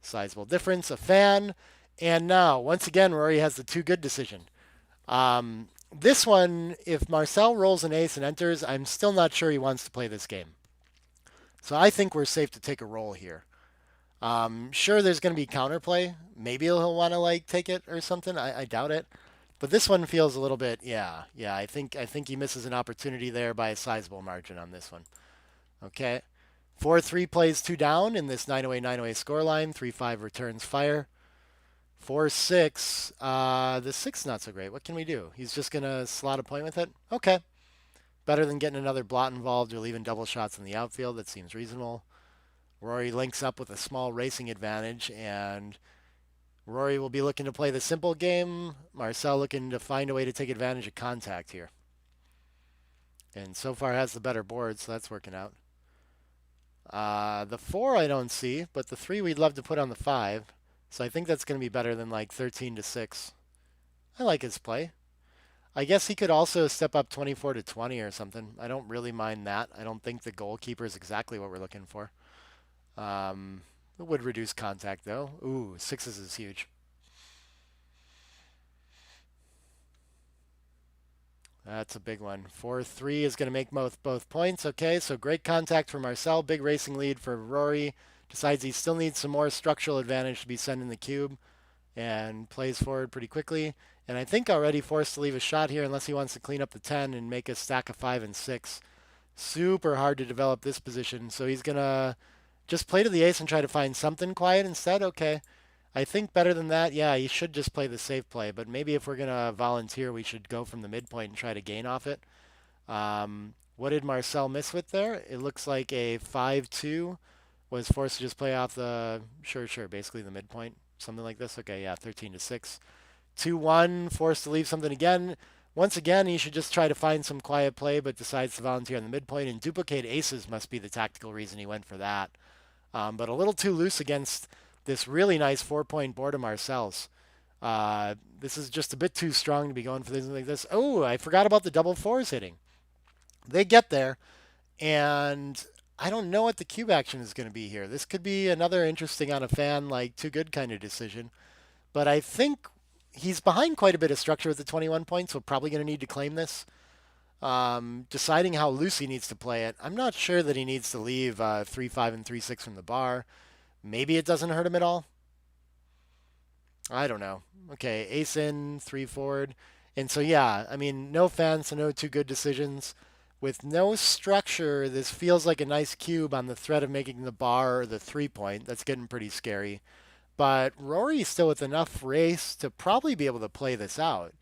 Sizable difference, a fan. And now, once again, Rory has the too good decision. This one, if Marcel rolls an ace and enters, I'm still not sure he wants to play this game. So I think we're safe to take a roll here. Sure, there's going to be counterplay. Maybe he'll want to like take it or something. I doubt it. But this one feels a little bit, yeah. I think he misses an opportunity there by a sizable margin on this one. Okay. 4-3 plays 2 down in this 9-away, 9-away scoreline. 3-5 returns fire. 4-6. The 6 not so great. What can we do? He's just going to slot a point with it? Okay. Better than getting another blot involved or leaving double shots in the outfield. That seems reasonable. Rory links up with a small racing advantage, and Rory will be looking to play the simple game. Marcel looking to find a way to take advantage of contact here. And so far has the better board, so that's working out. The 4 I don't see, but the 3 we'd love to put on the 5. So I think that's going to be better than like 13 to 6. I like his play. I guess he could also step up 24 to 20 or something. I don't really mind that. I don't think the goalkeeper is exactly what we're looking for. It would reduce contact though. Ooh, 6s is huge. That's a big one. 4-3 is going to make both points. Okay, so great contact for Marcel. Big racing lead for Rory. Decides he still needs some more structural advantage to be sending the cube and plays forward pretty quickly. And I think already forced to leave a shot here unless he wants to clean up the 10 and make a stack of 5 and 6. Super hard to develop this position. So he's going to just play to the ace and try to find something quiet instead. Okay. I think better than that, yeah, you should just play the safe play. But maybe if we're going to volunteer, we should go from the midpoint and try to gain off it. What did Marcel miss with there? It looks like a 5-2 was forced to just play off the, sure, basically the midpoint. Something like this. Okay, yeah, 13 to 6. 2-1, forced to leave something again. Once again, he should just try to find some quiet play, but decides to volunteer on the midpoint. And duplicate aces must be the tactical reason he went for that. But a little too loose against this really nice 4-point board of Marcel's. This is just a bit too strong to be going for things like this. Oh, I forgot about the double 4s hitting. They get there, and I don't know what the cube action is going to be here. This could be another interesting on a fan, like too good kind of decision. But I think he's behind quite a bit of structure with the 21 points, so probably going to need to claim this. Deciding how loose he needs to play it. I'm not sure that he needs to leave 3-5 and 3-6 from the bar. Maybe it doesn't hurt him at all. I don't know. Okay, ace in, 3 forward. And so, yeah, I mean, no fans, so no too good decisions. With no structure, this feels like a nice cube on the threat of making the bar or the 3-point. That's getting pretty scary. But Rory's still with enough race to probably be able to play this out.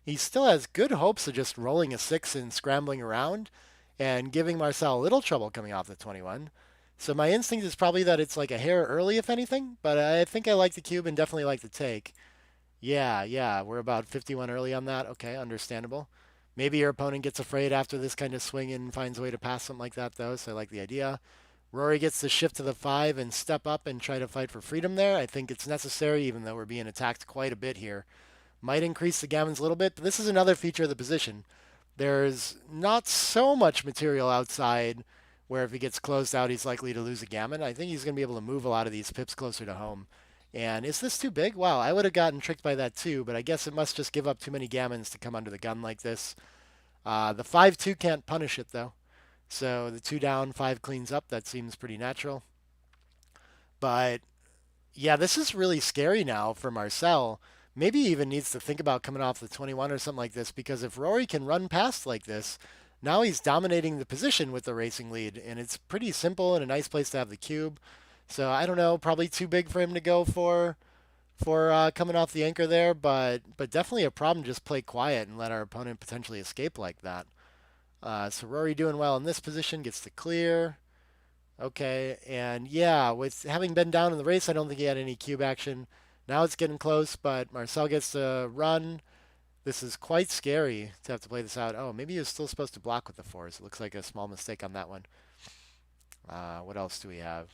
He still has good hopes of just rolling a 6 and scrambling around and giving Marcel a little trouble coming off the 21. So my instinct is probably that it's like a hair early, if anything, but I think I like the cube and definitely like the take. Yeah, we're about 51 early on that. Okay, understandable. Maybe your opponent gets afraid after this kind of swing and finds a way to pass something like that, though, so I like the idea. Rory gets to shift to the 5 and step up and try to fight for freedom there. I think it's necessary, even though we're being attacked quite a bit here. Might increase the gammons a little bit, but this is another feature of the position. There's not so much material outside where if he gets closed out, he's likely to lose a gammon. I think he's going to be able to move a lot of these pips closer to home. And is this too big? Wow, I would have gotten tricked by that too, but I guess it must just give up too many gammons to come under the gun like this. The 5-2 can't punish it though. So the 2 down, 5 cleans up. That seems pretty natural. But yeah, this is really scary now for Marcel. Maybe he even needs to think about coming off the 21 or something like this, because if Rory can run past like this, now he's dominating the position with the racing lead, and it's pretty simple and a nice place to have the cube. So I don't know, probably too big for him to go for coming off the anchor there, but definitely a problem. Just play quiet and let our opponent potentially escape like that. So Rory doing well in this position, gets to clear. Okay, and yeah, with having been down in the race, I don't think he had any cube action. Now it's getting close, but Marcel gets to run. This is quite scary to have to play this out. Oh, maybe he was still supposed to block with the fours. It looks like a small mistake on that one. What else do we have?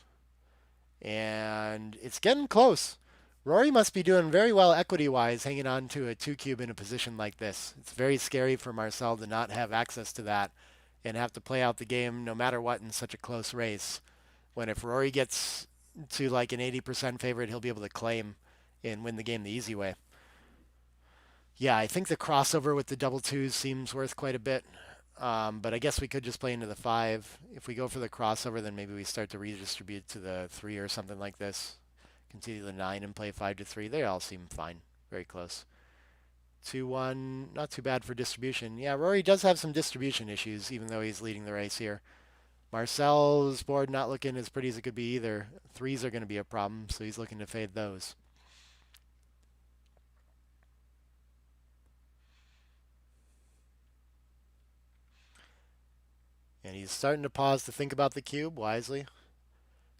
And it's getting close. Rory must be doing very well equity-wise, hanging on to a 2 cube in a position like this. It's very scary for Marcel to not have access to that and have to play out the game no matter what in such a close race. When if Rory gets to like an 80% favorite, he'll be able to claim and win the game the easy way. Yeah, I think the crossover with the double twos seems worth quite a bit. But I guess we could just play into the 5. If we go for the crossover, then maybe we start to redistribute to the 3 or something like this. Continue the 9 and play 5 to 3. They all seem fine. Very close. 2-1, not too bad for distribution. Yeah, Rory does have some distribution issues, even though he's leading the race here. Marcel's board not looking as pretty as it could be either. 3s are going to be a problem, so he's looking to fade those. And he's starting to pause to think about the cube wisely.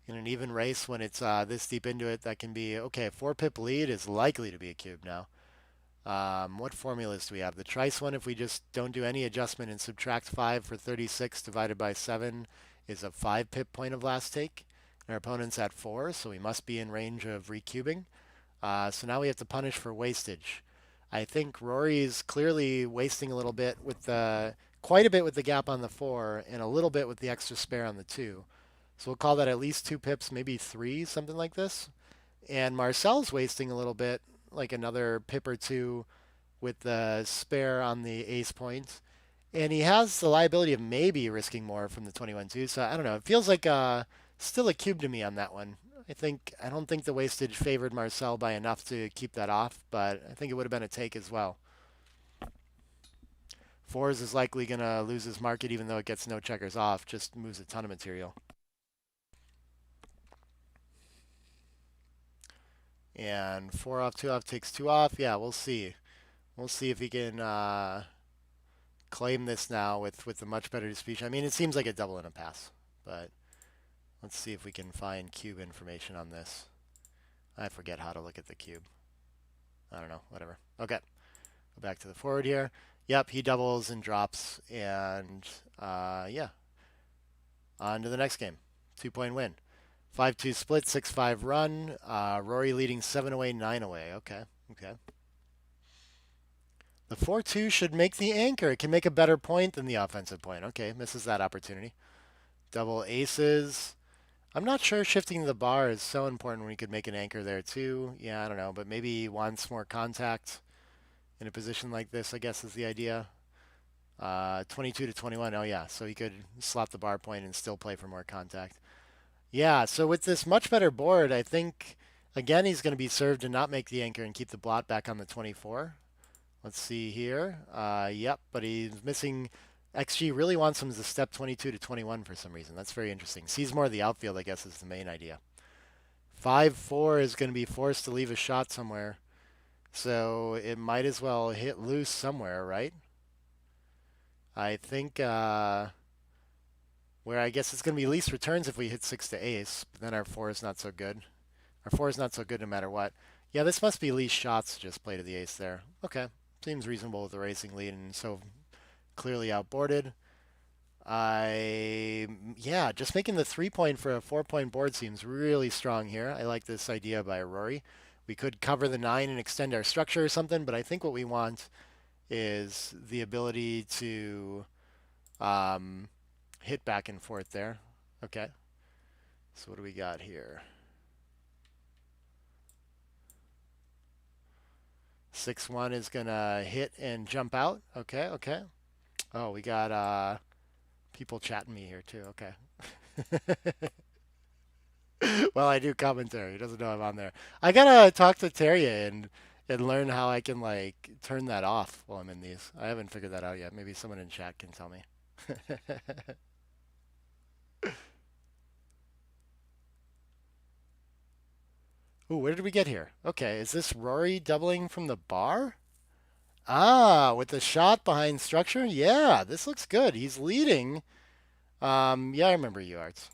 In an even race, when it's this deep into it, that can be, okay, 4-pip lead is likely to be a cube now. What formulas do we have? The trice one, if we just don't do any adjustment and subtract 5 for 36 divided by 7, is a 5-pip point of last take. And our opponent's at 4, so we must be in range of recubing. So now we have to punish for wastage. I think Rory's clearly wasting a little bit with the, quite a bit with the gap on the 4, and a little bit with the extra spare on the 2. So we'll call that at least 2 pips, maybe 3, something like this. And Marcel's wasting a little bit, like another pip or 2 with the spare on the ace point. And he has the liability of maybe risking more from the 21 too. So I don't know. It feels like still a cube to me on that one. I don't think the wastage favored Marcel by enough to keep that off, but I think it would have been a take as well. 4s is likely going to lose his market even though it gets no checkers off, just moves a ton of material. And 4 off, 2 off takes 2 off. Yeah, we'll see. We'll see if he can claim this now with a much better distribution. I mean, it seems like a double and a pass, but let's see if we can find cube information on this. I forget how to look at the cube. I don't know, whatever. Okay, go back to the forward here. Yep, he doubles and drops, and yeah, on to the next game. 2-point win. 5-2 split, 6-5 run. Rory leading 7 away, 9 away. Okay, okay. The 4-2 should make the anchor. It can make a better point than the offensive point. Okay, misses that opportunity. Double aces. I'm not sure shifting the bar is so important when he could make an anchor there too. Yeah, I don't know, but maybe he wants more contact in a position like this, I guess is the idea. 22 to 21. Oh yeah, so he could slot the bar point and still play for more contact. Yeah, so with this much better board, I think, again, he's going to be served to not make the anchor and keep the blot back on the 24. Let's see here. Yep, but he's missing. XG really wants him to step 22 to 21 for some reason. That's very interesting. Sees more of the outfield, I guess, is the main idea. 5-4 is going to be forced to leave a shot somewhere. So it might as well hit loose somewhere, right? I think where I guess it's going to be least returns if we hit 6 to ace, but then our 4 is not so good. Our 4 is not so good no matter what. Yeah, this must be least shots to just play to the ace there. Okay, seems reasonable with the racing lead and so clearly outboarded. Yeah, just making the 3-point for a 4-point board seems really strong here. I like this idea by Rory. We could cover the 9 and extend our structure or something, but I think what we want is the ability to hit back and forth there. Okay. So what do we got here? 6-1 is going to hit and jump out. Okay, okay. Oh, we got people chatting me here too. Okay. Well, I do commentary. He doesn't know I'm on there. I gotta talk to Terry and learn how I can like turn that off while I'm in these. I haven't figured that out yet. Maybe someone in chat can tell me. Ooh, where did we get here? Okay, is this Rory doubling from the bar? Ah, with the shot behind structure? Yeah, this looks good. He's leading. Yeah, I remember you, Arts.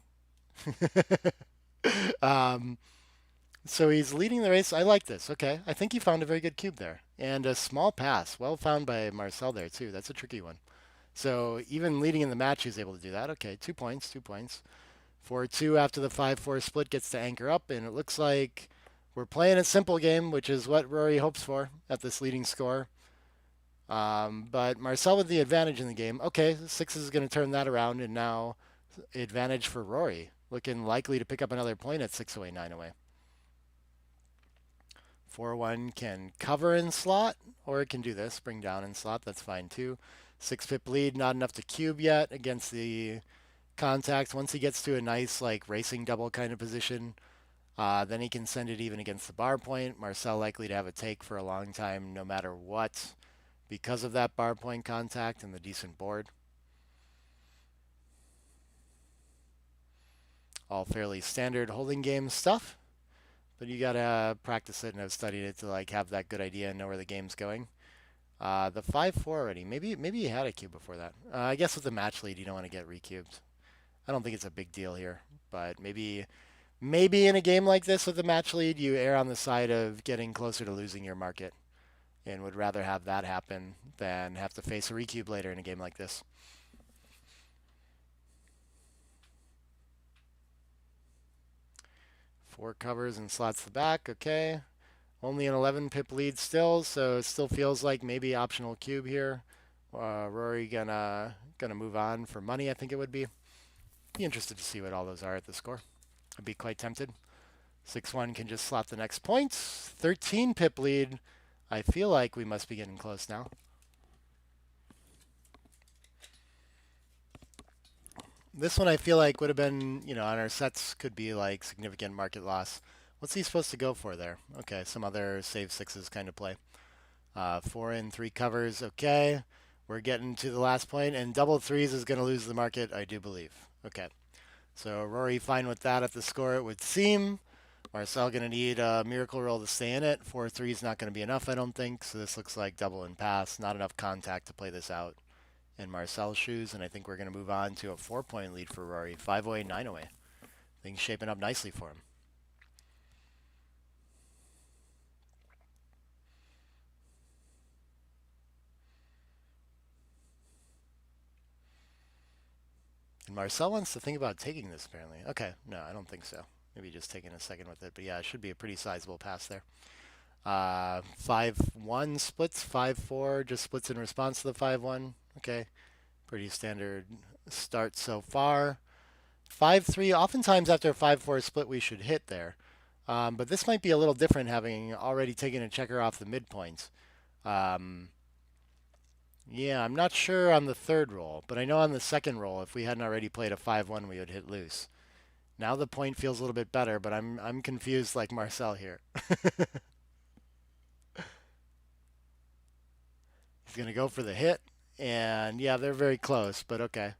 um, so he's leading the race. I like this. Okay, I think he found a very good cube there. And a small pass. Well found by Marcel there, too. That's a tricky one. So even leading in the match, he's able to do that. Okay, 2 points, 2 points. 4-2 after the 5-4 split gets to anchor up, and it looks like we're playing a simple game, which is what Rory hopes for at this leading score. But Marcel with the advantage in the game. Okay, six is going to turn that around, and now advantage for Rory, looking likely to pick up another point at 6 away, 9 away. 4-1 can cover in slot, or it can do this, bring down in slot. That's fine too. 6-pip lead, not enough to cube yet against the contacts. Once he gets to a nice like racing double kind of position, then he can send it even against the bar point. Marcel likely to have a take for a long time no matter what because of that bar point contact and the decent board. All fairly standard holding game stuff, but you gotta practice it and have studied it to like have that good idea and know where the game's going. The 5-4 already. Maybe he had a cube before that. I guess with the match lead, you don't want to get recubed. I don't think it's a big deal here, but maybe in a game like this with the match lead, you err on the side of getting closer to losing your market, and would rather have that happen than have to face a recube later in a game like this. Four covers and slots the back. Okay. Only an 11 pip lead still, so it still feels like maybe optional cube here. Rory gonna move on for money, I think it would be. Be interested to see what all those are at the score. I'd be quite tempted. 6-1 can just slot the next point. 13 pip lead. I feel like we must be getting close now. This one I feel like would have been, on our sets could be like significant market loss. What's he supposed to go for there? Okay, some other save sixes kind of play. 4 and 3 covers. Okay, we're getting to the last point, and double threes is going to lose the market, I do believe. Okay, so Rory fine with that at the score, it would seem. Marcel going to need a miracle roll to stay in it. 4-3 is not going to be enough, I don't think. So this looks like double and pass. Not enough contact to play this out in Marcel's shoes, and I think we're going to move on to a 4-point lead for Rory. 5 away, 9 away. Things shaping up nicely for him. And Marcel wants to think about taking this, apparently. Okay, no, I don't think so. Maybe just taking a second with it. But yeah, it should be a pretty sizable pass there. 5-1 splits, 5-4 just splits in response to the 5-1. Okay, pretty standard start so far. 5-3, oftentimes after a 5-4 split, we should hit there. But this might be a little different having already taken a checker off the midpoints. Yeah, I'm not sure on the third roll, but I know on the second roll, if we hadn't already played a 5-1, we would hit loose. Now the point feels a little bit better, but I'm confused like Marcel here. He's going to go for the hit, and yeah, they're very close, but okay.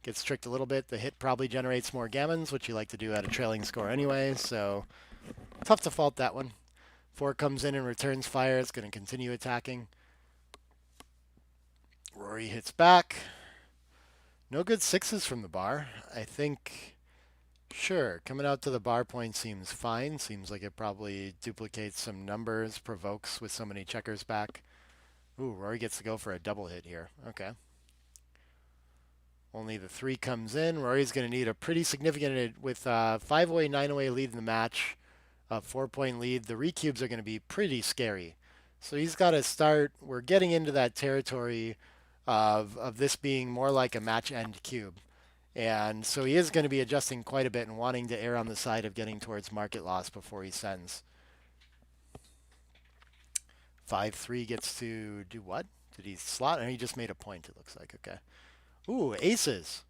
Gets tricked a little bit. The hit probably generates more gammons, which you like to do at a trailing score anyway, so tough to fault that one. 4 comes in and returns fire. It's going to continue attacking. Rory hits back. No good sixes from the bar. I think, sure, coming out to the bar point seems fine. Seems like it probably duplicates some numbers, provokes with so many checkers back. Ooh, Rory gets to go for a double hit here. Okay. Only the 3 comes in. Rory's going to need a pretty significant, with 5 away, 9 away lead in the match, a 4-point lead. The recubes are going to be pretty scary. So he's got to start. We're getting into that territory of this being more like a match end cube. And so he is going to be adjusting quite a bit and wanting to err on the side of getting towards market loss before he sends. 5-3 gets to do what? Did he slot? And he just made a point, it looks like. Okay. Ooh, aces.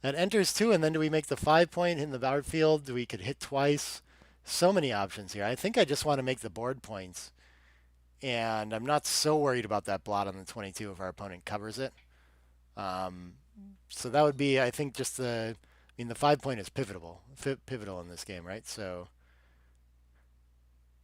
That enters two, and then do we make the 5 point in the battlefield? Do we could hit twice? So many options here. I think I just want to make the board points. And I'm not so worried about that blot on the 22 if our opponent covers it. So that would be, I think, just the. I mean, the 5 point is pivotal in this game, right? So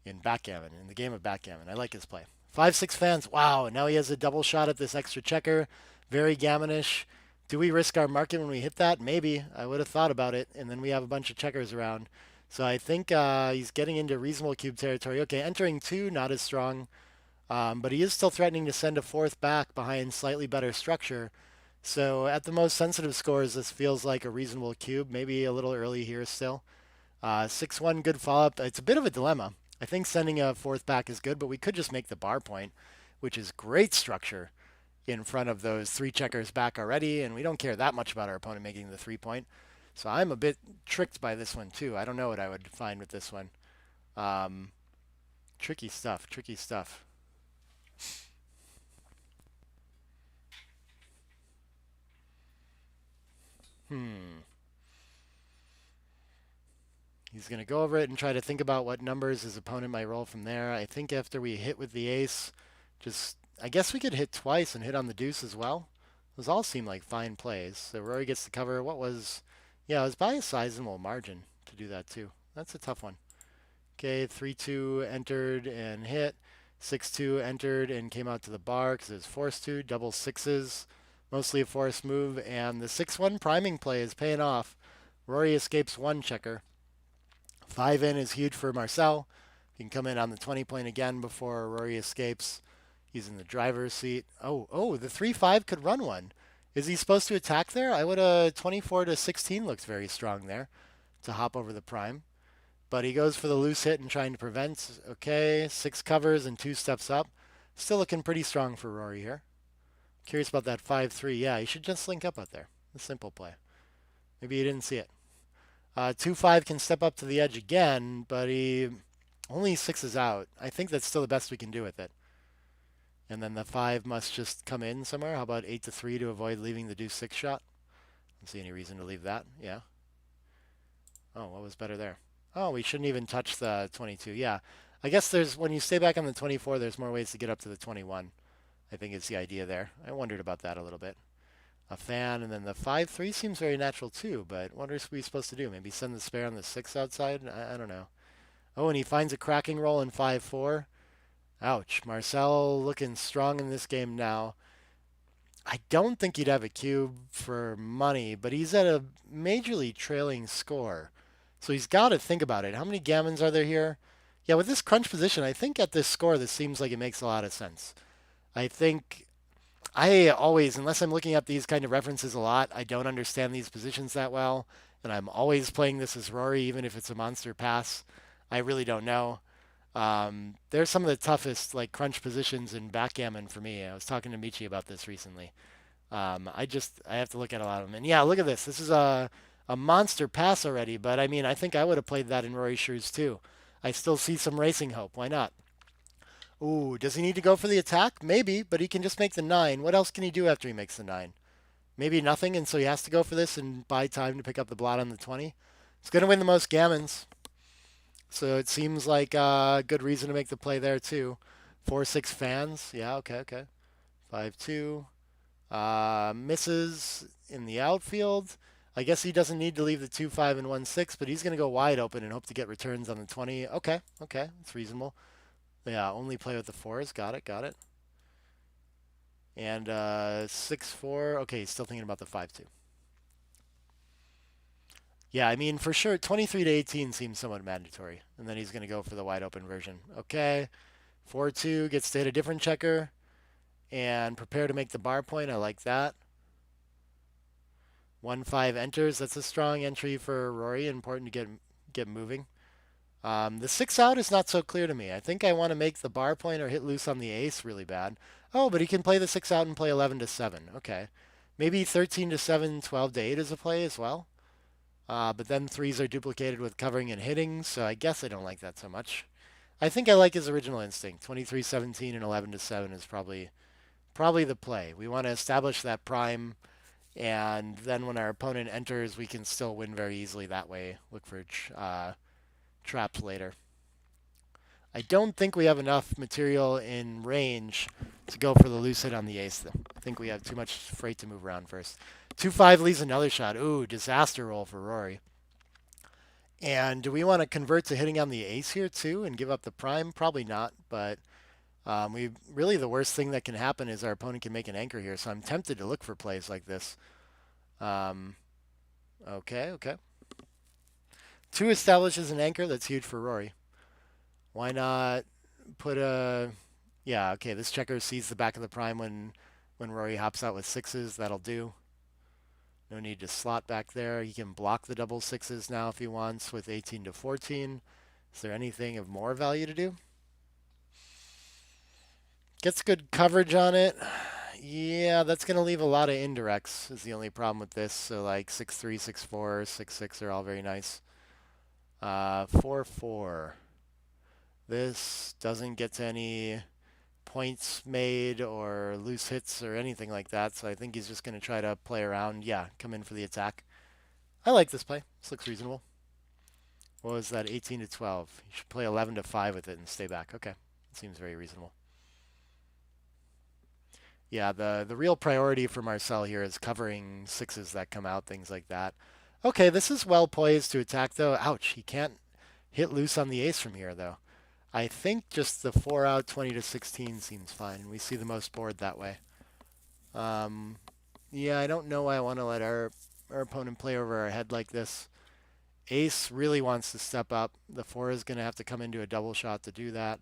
in backgammon, in the game of backgammon, I like his play. 5-6 fans. Wow, now he has a double shot at this extra checker. Very gammonish. Do we risk our market when we hit that? Maybe. I would have thought about it. And then we have a bunch of checkers around. So I think he's getting into reasonable cube territory. Okay, entering two, not as strong. But he is still threatening to send a fourth back behind slightly better structure. So at the most sensitive scores, this feels like a reasonable cube. Maybe a little early here still. 6-1, good follow-up. It's a bit of a dilemma. I think sending a fourth back is good, but we could just make the bar point, which is great structure in front of those three checkers back already, and we don't care that much about our opponent making the 3 point. So I'm a bit tricked by this one too. I don't know what I would find with this one. Um, tricky stuff, tricky stuff. Hmm. He's going to go over it and try to think about what numbers his opponent might roll from there. I think after we hit with the ace, just I guess we could hit twice and hit on the deuce as well. Those all seem like fine plays. So Rory gets the cover. What was, yeah, it was by a sizable margin to do that too. That's a tough one. Okay, 3-2 entered and hit. 6-2 entered and came out to the bar because it was forced to. Double sixes, mostly a forced move. And the 6-1 priming play is paying off. Rory escapes one checker. 5 in is huge for Marcel. He can come in on the 20 point again before Rory escapes. He's in the driver's seat. Oh, the 3-5 could run one. Is he supposed to attack there? I would have 24 to 16 looks very strong there to hop over the prime. But he goes for the loose hit and trying to prevent. Okay, 6 covers and 2 steps up. Still looking pretty strong for Rory here. Curious about that 5-3. Yeah, he should just link up out there. A simple play. Maybe he didn't see it. 2-5 can step up to the edge again, but he only sixes out. I think that's still the best we can do with it. And then the 5 must just come in somewhere. How about 8-3 to avoid leaving the deuce 6 shot? Don't see any reason to leave that. Yeah. Oh, what was better there? Oh, we shouldn't even touch the 22. Yeah. I guess there's when you stay back on the 24, there's more ways to get up to the 21. I think it's the idea there. I wondered about that a little bit. A fan, and then the 5-3 seems very natural too, but what are we supposed to do? Maybe send the spare on the 6 outside? I don't know. Oh, and he finds a cracking roll in 5-4. Ouch. Marcel looking strong in this game now. I don't think he'd have a cube for money, but he's at a majorly trailing score. So he's got to think about it. How many gammons are there here? Yeah, with this crunch position, I think at this score, this seems like it makes a lot of sense. I think I always, unless I'm looking at these kind of references a lot, I don't understand these positions that well. And I'm always playing this as Rory, even if it's a monster pass. I really don't know. There's some of the toughest like crunch positions in backgammon for me. I was talking to Michi about this recently. I have to look at a lot of them. And yeah, look at this. This is a monster pass already. But I mean, I think I would have played that in Rory's shoes too. I still see some racing hope. Why not? Ooh, does he need to go for the attack? Maybe, but he can just make the 9. What else can he do after he makes the 9? Maybe nothing, and so he has to go for this and buy time to pick up the blot on the 20. It's going to win the most gammons. So it seems like a good reason to make the play there, too. 4-6 fans. Yeah, okay. 5-2. Misses in the outfield. I guess he doesn't need to leave the 2-5 and 1-6, but he's going to go wide open and hope to get returns on the 20. Okay. It's reasonable. Yeah, only play with the 4s. Got it. And 6-4. Okay, he's still thinking about the 5-2. Yeah, I mean, for sure, 23 to 18 seems somewhat mandatory. And then he's going to go for the wide open version. Okay. 4-2 gets to hit a different checker and prepare to make the bar point. I like that. 1-5 enters. That's a strong entry for Rory. Important to get moving. The 6 out is not so clear to me. I think I want to make the bar point or hit loose on the ace really bad. Oh, but he can play the 6 out and play 11-7. Okay. Maybe 13 to 7, 12 to 8 is a play as well. But then threes are duplicated with covering and hitting, so I guess I don't like that so much. I think I like his original instinct. 23-17 and 11 to 7 is probably the play. We want to establish that prime, and then when our opponent enters, we can still win very easily that way. Look for traps later. I don't think we have enough material in range to go for the loose hit on the ace, though. I think we have too much freight to move around first. 2-5 leaves another shot. Ooh, disaster roll for Rory. And do we want to convert to hitting on the ace here too and give up the prime? Probably not, but we really the worst thing that can happen is our opponent can make an anchor here. So I'm tempted to look for plays like this. Um, okay. Two establishes an anchor. That's huge for Rory. Why not put a... Yeah, okay, this checker sees the back of the prime when Rory hops out with sixes. That'll do. No need to slot back there. He can block the double sixes now if he wants with 18 to 14. Is there anything of more value to do? Gets good coverage on it. Yeah, that's going to leave a lot of indirects is the only problem with this. So like 6-3, 6-4, 6-6 are all very nice. 4-4. This doesn't get to any points made or loose hits or anything like that. So I think he's just going to try to play around. Yeah, come in for the attack. I like this play. This looks reasonable. What was that? 18 to 12. You should play 11 to 5 with it and stay back. Okay. Seems very reasonable. Yeah, the real priority for Marcel here is covering sixes that come out, things like that. Okay, this is well poised to attack though. Ouch, he can't hit loose on the ace from here though. I think just the 4 out 20 to 16 seems fine. We see the most board that way. Yeah, I don't know why I want to let our opponent play over our head like this. Ace really wants to step up. The 4 is going to have to come into a double shot to do that,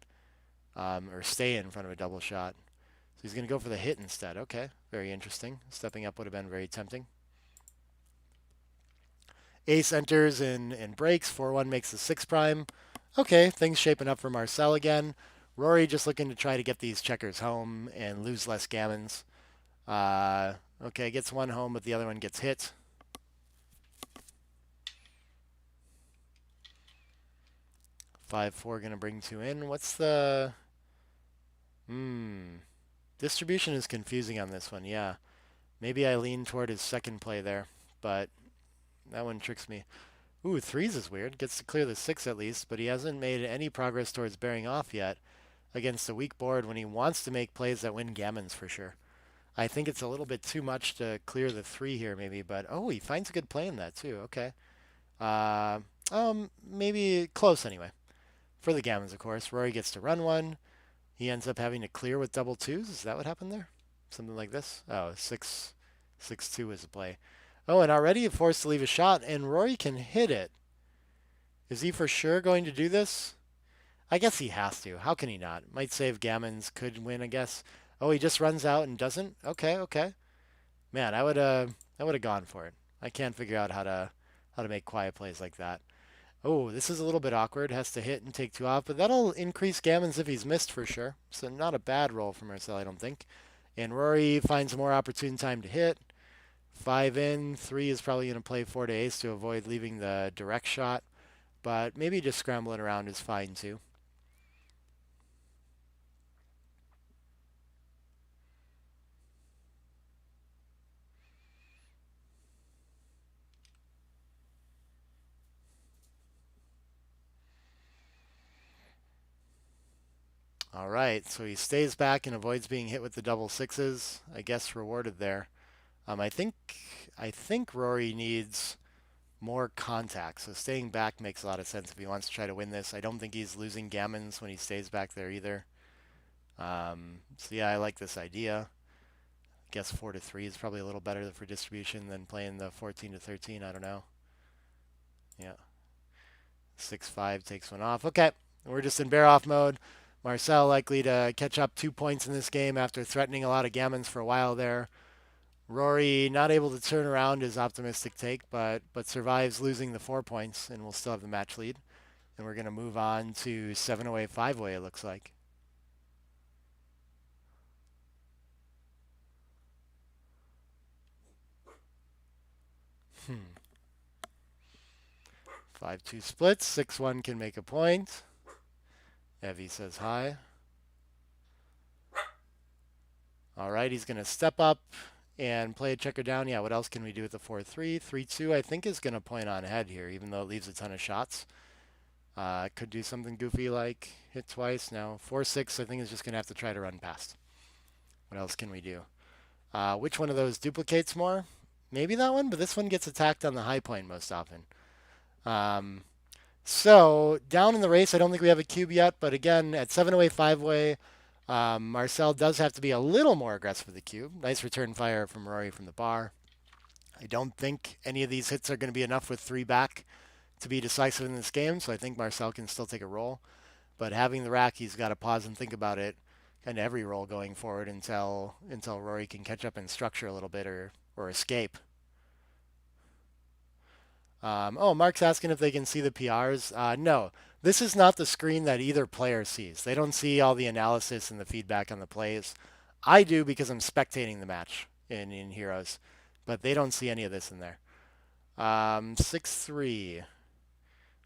or stay in front of a double shot. So he's going to go for the hit instead. Okay, very interesting. Stepping up would have been very tempting. Ace enters and breaks. 4-1 makes the 6 prime. Okay, things shaping up for Marcel again. Rory just looking to try to get these checkers home and lose less gammons. Okay, gets one home, but the other one gets hit. 5-4 gonna bring 2 in. What's the... Distribution is confusing on this one, yeah. Maybe I lean toward his second play there, but that one tricks me. Ooh, 3s is weird. Gets to clear the 6 at least, but he hasn't made any progress towards bearing off yet against a weak board when he wants to make plays that win gammons for sure. I think it's a little bit too much to clear the 3 here maybe, but oh, he finds a good play in that too. Okay. Maybe close anyway. For the gammons, of course. Rory gets to run one. He ends up having to clear with double 2s. Is that what happened there? Something like this? Oh, 6-2 is a play. Oh, and already forced to leave a shot, and Rory can hit it. Is he for sure going to do this? I guess he has to. How can he not? Might save gammons, could win, I guess. Oh, he just runs out and doesn't? Okay. Man, I would have gone for it. I can't figure out how to make quiet plays like that. Oh, this is a little bit awkward. Has to hit and take 2 off, but that'll increase gammons if he's missed for sure. So not a bad roll for Marcel, I don't think. And Rory finds a more opportune time to hit. 5 in, 3 is probably going to play 4 to ace to avoid leaving the direct shot, but maybe just scrambling around is fine too. All right, so he stays back and avoids being hit with the double 6s. I guess rewarded there. I think Rory needs more contact, so staying back makes a lot of sense if he wants to try to win this. I don't think he's losing gammons when he stays back there either. So yeah, I like this idea. I guess 4 to 3 is probably a little better for distribution than playing the 14 to 13. I don't know. Yeah. 6-5 takes one off. Okay, we're just in bear off mode. Marcel likely to catch up 2 points in this game after threatening a lot of gammons for a while there. Rory not able to turn around his optimistic take, but survives losing the 4 points and will still have the match lead. And we're going to move on to 7-way, 5-way, it looks like. 5-2 splits. 6-1 can make a point. Evie says hi. All right, he's going to step up and play a checker down. Yeah, what else can we do with the 4-3? 3-2, I think, is going to point on head here, even though it leaves a ton of shots. Could do something goofy like hit twice. No, 4-6, I think, is just going to have to try to run past. What else can we do? Which one of those duplicates more? Maybe that one, but this one gets attacked on the high point most often. So down in the race, I don't think we have a cube yet, but again, at 7-away, 5-way, Marcel does have to be a little more aggressive with the cube. Nice return fire from Rory from the bar. I don't think any of these hits are going to be enough with 3 back to be decisive in this game, so I think Marcel can still take a roll. But having the rack, he's got to pause and think about it kind of every roll going forward until Rory can catch up in structure a little bit or escape. Mark's asking if they can see the PRs. No, this is not the screen that either player sees. They don't see all the analysis and the feedback on the plays. I do because I'm spectating the match in Heroes, but they don't see any of this in there. 6-3.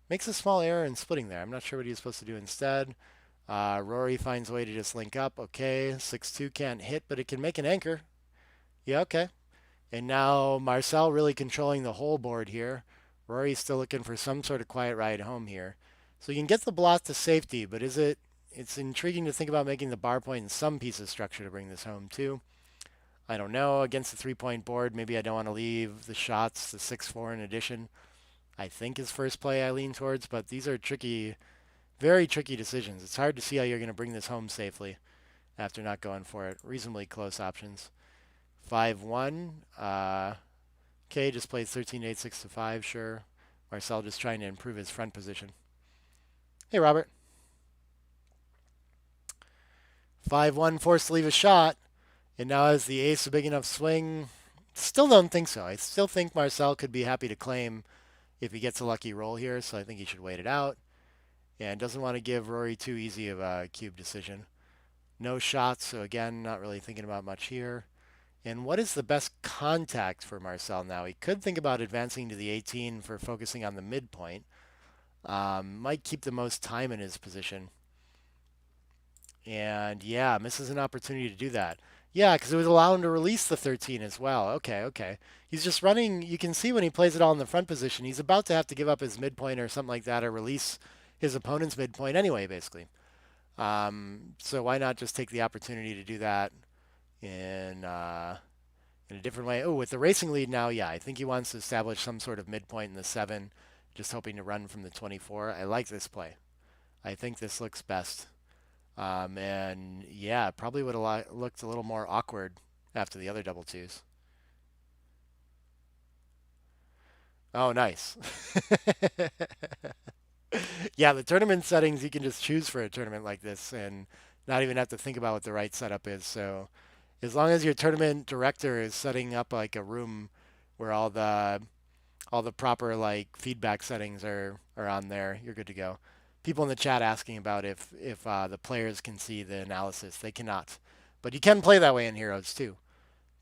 Makes a small error in splitting there. I'm not sure what he's supposed to do instead. Rory finds a way to just link up. Okay, 6-2 can't hit, but it can make an anchor. Yeah, okay. And now Marcel really controlling the whole board here. Rory's still looking for some sort of quiet ride home here. So you can get the block to safety, but it's intriguing to think about making the bar point in some piece of structure to bring this home too. I don't know. Against the 3-point board, maybe I don't want to leave the shots, the 6-4 in addition. I think is first play I lean towards, but these are tricky, very tricky decisions. It's hard to see how you're going to bring this home safely after not going for it. Reasonably close options. 5-1. Okay, just plays 13-8, 6-5, sure. Marcel just trying to improve his front position. Hey, Robert. 5-1, forced to leave a shot. And now has the ace a big enough swing? Still don't think so. I still think Marcel could be happy to claim if he gets a lucky roll here, so I think he should wait it out. And doesn't want to give Rory too easy of a cube decision. No shots, so again, not really thinking about much here. And what is the best contact for Marcel now? He could think about advancing to the 18 for focusing on the midpoint. Might keep the most time in his position. And yeah, misses an opportunity to do that. Yeah, because it would allow him to release the 13 as well. Okay. He's just running. You can see when he plays it all in the front position, he's about to have to give up his midpoint or something like that or release his opponent's midpoint anyway, basically. So why not just take the opportunity to do that in a different way? Oh, with the racing lead now, yeah, I think he wants to establish some sort of midpoint in the 7, just hoping to run from the 24. I like this play. I think this looks best. And yeah, probably would have looked a little more awkward after the other double twos. Oh, nice. Yeah, the tournament settings, you can just choose for a tournament like this and not even have to think about what the right setup is. So as long as your tournament director is setting up like a room where all the proper like feedback settings are on there, you're good to go. People in the chat asking about if the players can see the analysis. They cannot, but you can play that way in Heroes too.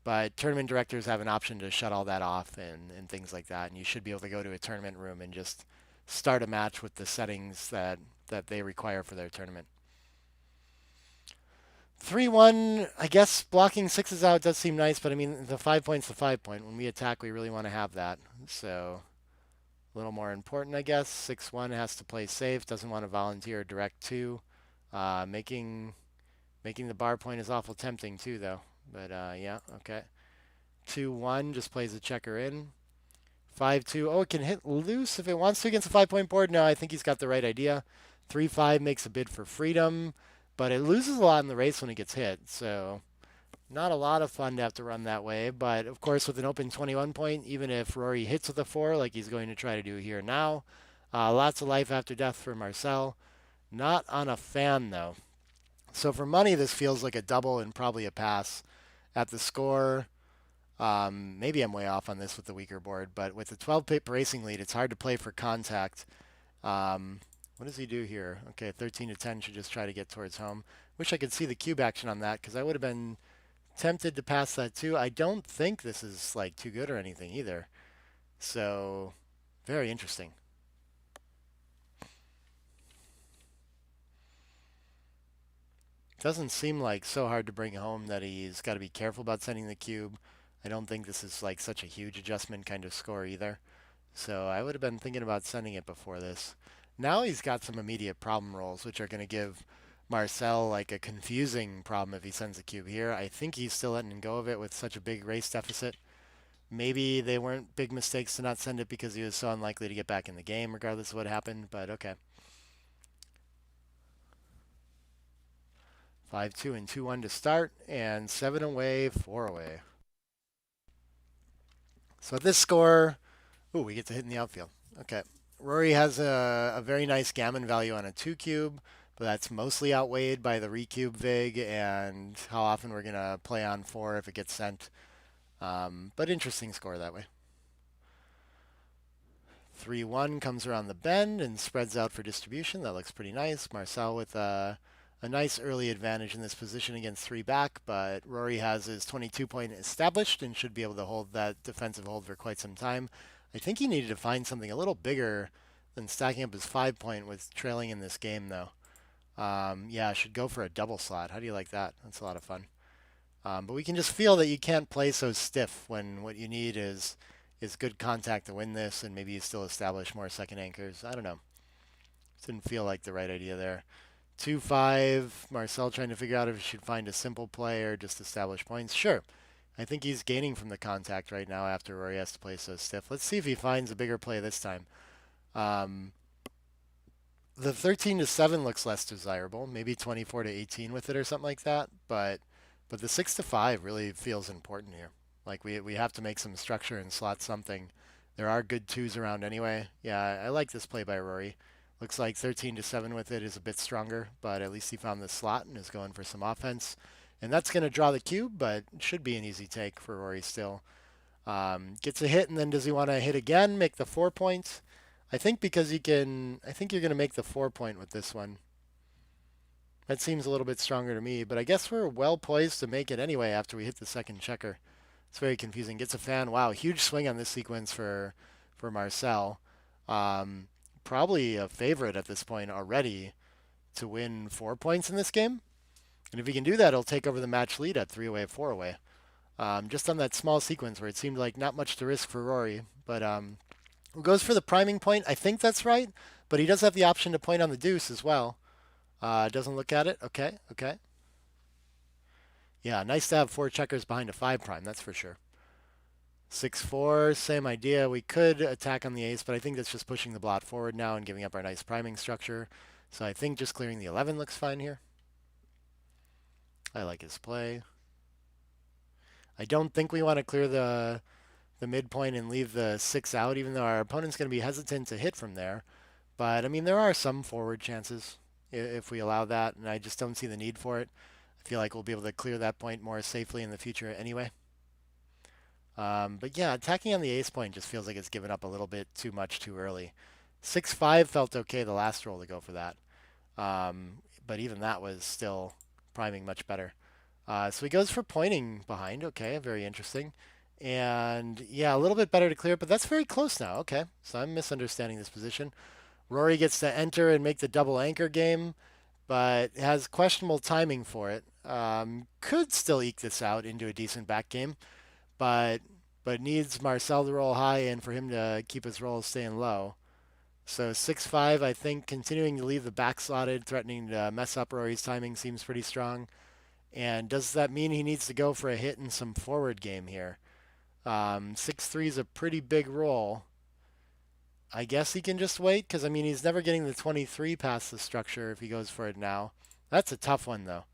But tournament directors have an option to shut all that off and things like that, and you should be able to go to a tournament room and just start a match with the settings that they require for their tournament. 3-1, I guess blocking 6s out does seem nice, but I mean, the 5 point's the 5 point. When we attack, we really want to have that. So a little more important, I guess. 6-1 has to play safe, doesn't want to volunteer direct 2. Making the bar point is awful tempting too, though. But yeah, okay. 2-1 just plays a checker in. 5-2. Oh, it can hit loose if it wants to against a 5-point board. No, I think he's got the right idea. 3-5 makes a bid for freedom, but it loses a lot in the race when it gets hit. So not a lot of fun to have to run that way. But of course, with an open 21 point, even if Rory hits with a 4, like he's going to try to do here now, lots of life after death for Marcel. Not on a fan, though. So for money, this feels like a double and probably a pass. At the score, maybe I'm way off on this with the weaker board, but with the 12-pip racing lead, it's hard to play for contact. What does he do here? Okay, 13-10 should just try to get towards home. Wish I could see the cube action on that because I would have been tempted to pass that too. I don't think this is like too good or anything either. So, very interesting. Doesn't seem like so hard to bring home that he's got to be careful about sending the cube. I don't think this is like such a huge adjustment kind of score either. So I would have been thinking about sending it before this. Now he's got some immediate problem rolls, which are going to give Marcel like a confusing problem if he sends the cube here. I think he's still letting go of it with such a big race deficit. Maybe they weren't big mistakes to not send it because he was so unlikely to get back in the game, regardless of what happened. But okay. 5-2 and 2-1 to start, and 7 away, 4 away. So at this score, ooh, we get to hit in the outfield. Okay. Rory has a very nice gammon value on a 2 cube, but that's mostly outweighed by the recube vig and how often we're going to play on 4 if it gets sent. But interesting score that way. 3-1 comes around the bend and spreads out for distribution. That looks pretty nice. Marcel with a nice early advantage in this position against 3 back, but Rory has his 22 point established and should be able to hold that defensive hold for quite some time. I think he needed to find something a little bigger than stacking up his 5 point with trailing in this game, though. Yeah, should go for a double slot. How do you like that? That's a lot of fun. But we can just feel that you can't play so stiff when what you need is good contact to win this, and maybe you still establish more second anchors. I don't know. Didn't feel like the right idea there. 2-5. Marcel trying to figure out if he should find a simple play or just establish points. Sure. I think he's gaining from the contact right now after Rory has to play so stiff. Let's see if he finds a bigger play this time. Um, the 13 to 7 looks less desirable. Maybe 24 to 18 with it or something like that. But the 6 to 5 really feels important here. Like we have to make some structure and slot something. There are good twos around anyway. Yeah, I like this play by Rory. Looks like 13 to 7 with it is a bit stronger, but at least he found the slot and is going for some offense. And that's going to draw the cube, but it should be an easy take for Rory still. Gets a hit, and then does he want to hit again, make the 4 points? I think because you can, I think you're going to make the 4 point with this one. That seems a little bit stronger to me, but I guess we're well poised to make it anyway after we hit the second checker. It's very confusing. Gets a fan. Wow, huge swing on this sequence for Marcel. Um, Probably a favorite at this point already to win 4 points in this game. And if he can do that, he'll take over the match lead at 3 away, 4 away. Just on that small sequence where it seemed like not much to risk for Rory. But goes for the priming point. I think that's right. But he does have the option to point on the deuce as well. Doesn't look at it. Okay, okay. Yeah, nice to have 4 checkers behind a 5 prime, that's for sure. 6-4, same idea. We could attack on the ace, but I think that's just pushing the blot forward now and giving up our nice priming structure. So I think just clearing the 11 looks fine here. I like his play. I don't think we want to clear the midpoint and leave the 6 out, even though our opponent's going to be hesitant to hit from there. But, I mean, there are some forward chances if we allow that, and I just don't see the need for it. I feel like we'll be able to clear that point more safely in the future anyway. But yeah, attacking on the ace point just feels like it's given up a little bit too much too early. 6-5 felt okay the last roll to go for that. But even that was still priming much better. So he goes for pointing behind. Okay, very interesting. And yeah, a little bit better to clear, but that's very close now. Okay, so I'm misunderstanding this position. Rory gets to enter and make the double anchor game, but has questionable timing for it. Could still eke this out into a decent back game, but needs Marcel to roll high and for him to keep his rolls staying low. So 6-5, I think, continuing to leave the back slotted, threatening to mess up Rory's timing seems pretty strong. And does that mean he needs to go for a hit in some forward game here? 6-3 is a pretty big roll. I guess he can just wait because, I mean, he's never getting the 23 past the structure if he goes for it now. That's a tough one, though.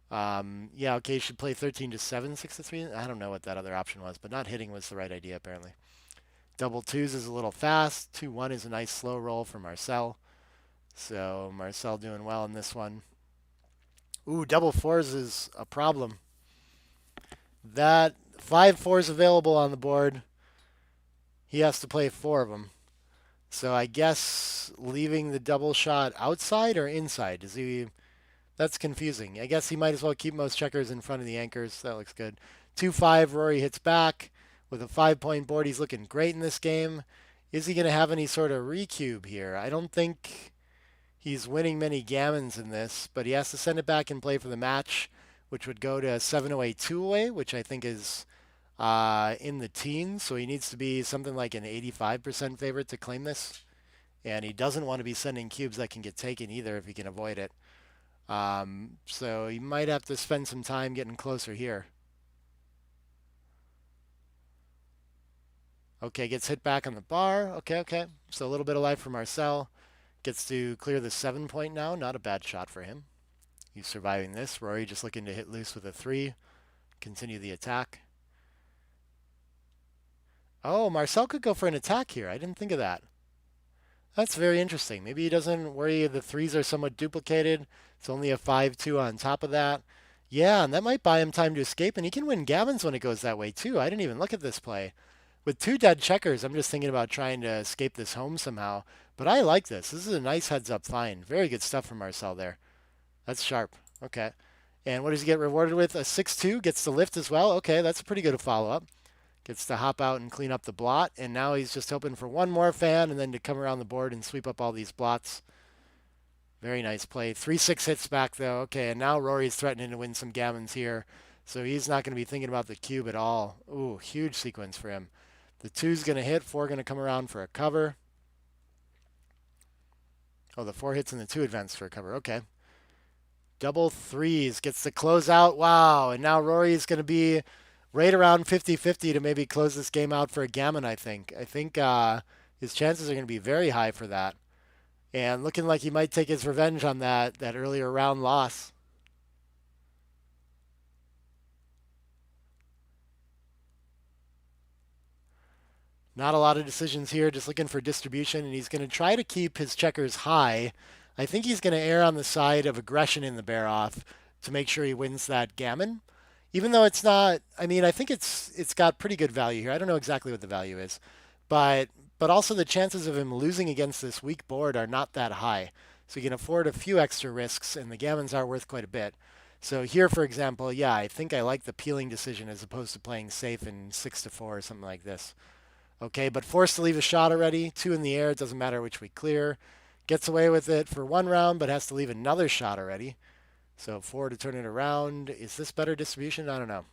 Yeah, okay, you should play 13 to 7, 6 to 3. I don't know what that other option was, but not hitting was the right idea, apparently. Double twos is a little fast. 2-1 is a nice slow roll for Marcel. So Marcel doing well in this one. Ooh, double fours is a problem. That 5 fours available on the board. He has to play 4 of them. So I guess leaving the double shot outside or inside? Does he? That's confusing. I guess he might as well keep most checkers in front of the anchors. That looks good. 2-5, Rory hits back. with a 5-point board. He's looking great in this game. Is he going to have any sort of recube here? I don't think he's winning many gammons in this, but he has to send it back and play for the match, which would go to 7-away, 2-away, which I think is in the teens. So he needs to be something like an 85% favorite to claim this. And he doesn't want to be sending cubes that can get taken either if he can avoid it. So he might have to spend some time getting closer here. Okay, gets hit back on the bar. Okay. So a little bit of life for Marcel. Gets to clear the 7-point now. Not a bad shot for him. He's surviving this. Rory just looking to hit loose with a 3. Continue the attack. Oh, Marcel could go for an attack here. I didn't think of that. That's very interesting. Maybe he doesn't worry the 3s are somewhat duplicated. It's only a 5-2 on top of that. Yeah, and that might buy him time to escape, and he can win gammons when it goes that way too. I didn't even look at this play. With 2 dead checkers, I'm just thinking about trying to escape this home somehow. But I like this. This is a nice heads-up find. Very good stuff from Marcel there. That's sharp. Okay. And what does he get rewarded with? A 6-2. Gets the lift as well. Okay, that's a pretty good follow-up. Gets to hop out and clean up the blot. And now he's just hoping for one more fan and then to come around the board and sweep up all these blots. Very nice play. 3-6 hits back, though. Okay, and now Rory's threatening to win some gammons here. So he's not going to be thinking about the cube at all. Ooh, huge sequence for him. The 2's going to hit. 4 going to come around for a cover. Oh, the 4 hits and the 2 advance for a cover. Okay. Double 3s. Gets the close out. Wow. And now Rory's going to be right around 50-50 to maybe close this game out for a gammon, I think. I think his chances are going to be very high for that. And looking like he might take his revenge on that earlier round loss. Not a lot of decisions here, just looking for distribution, and he's going to try to keep his checkers high. I think he's going to err on the side of aggression in the bear-off to make sure he wins that gammon. Even though it's not, I mean, I think it's got pretty good value here. I don't know exactly what the value is, but also the chances of him losing against this weak board are not that high. So you can afford a few extra risks, and the gammons are worth quite a bit. So here, for example, yeah, I think I like the peeling decision as opposed to playing safe in 6-4 or something like this. Okay, but forced to leave a shot already. 2 in the air. It doesn't matter which we clear. Gets away with it for 1 round, but has to leave another shot already. So 4 to turn it around. Is this better distribution? I don't know.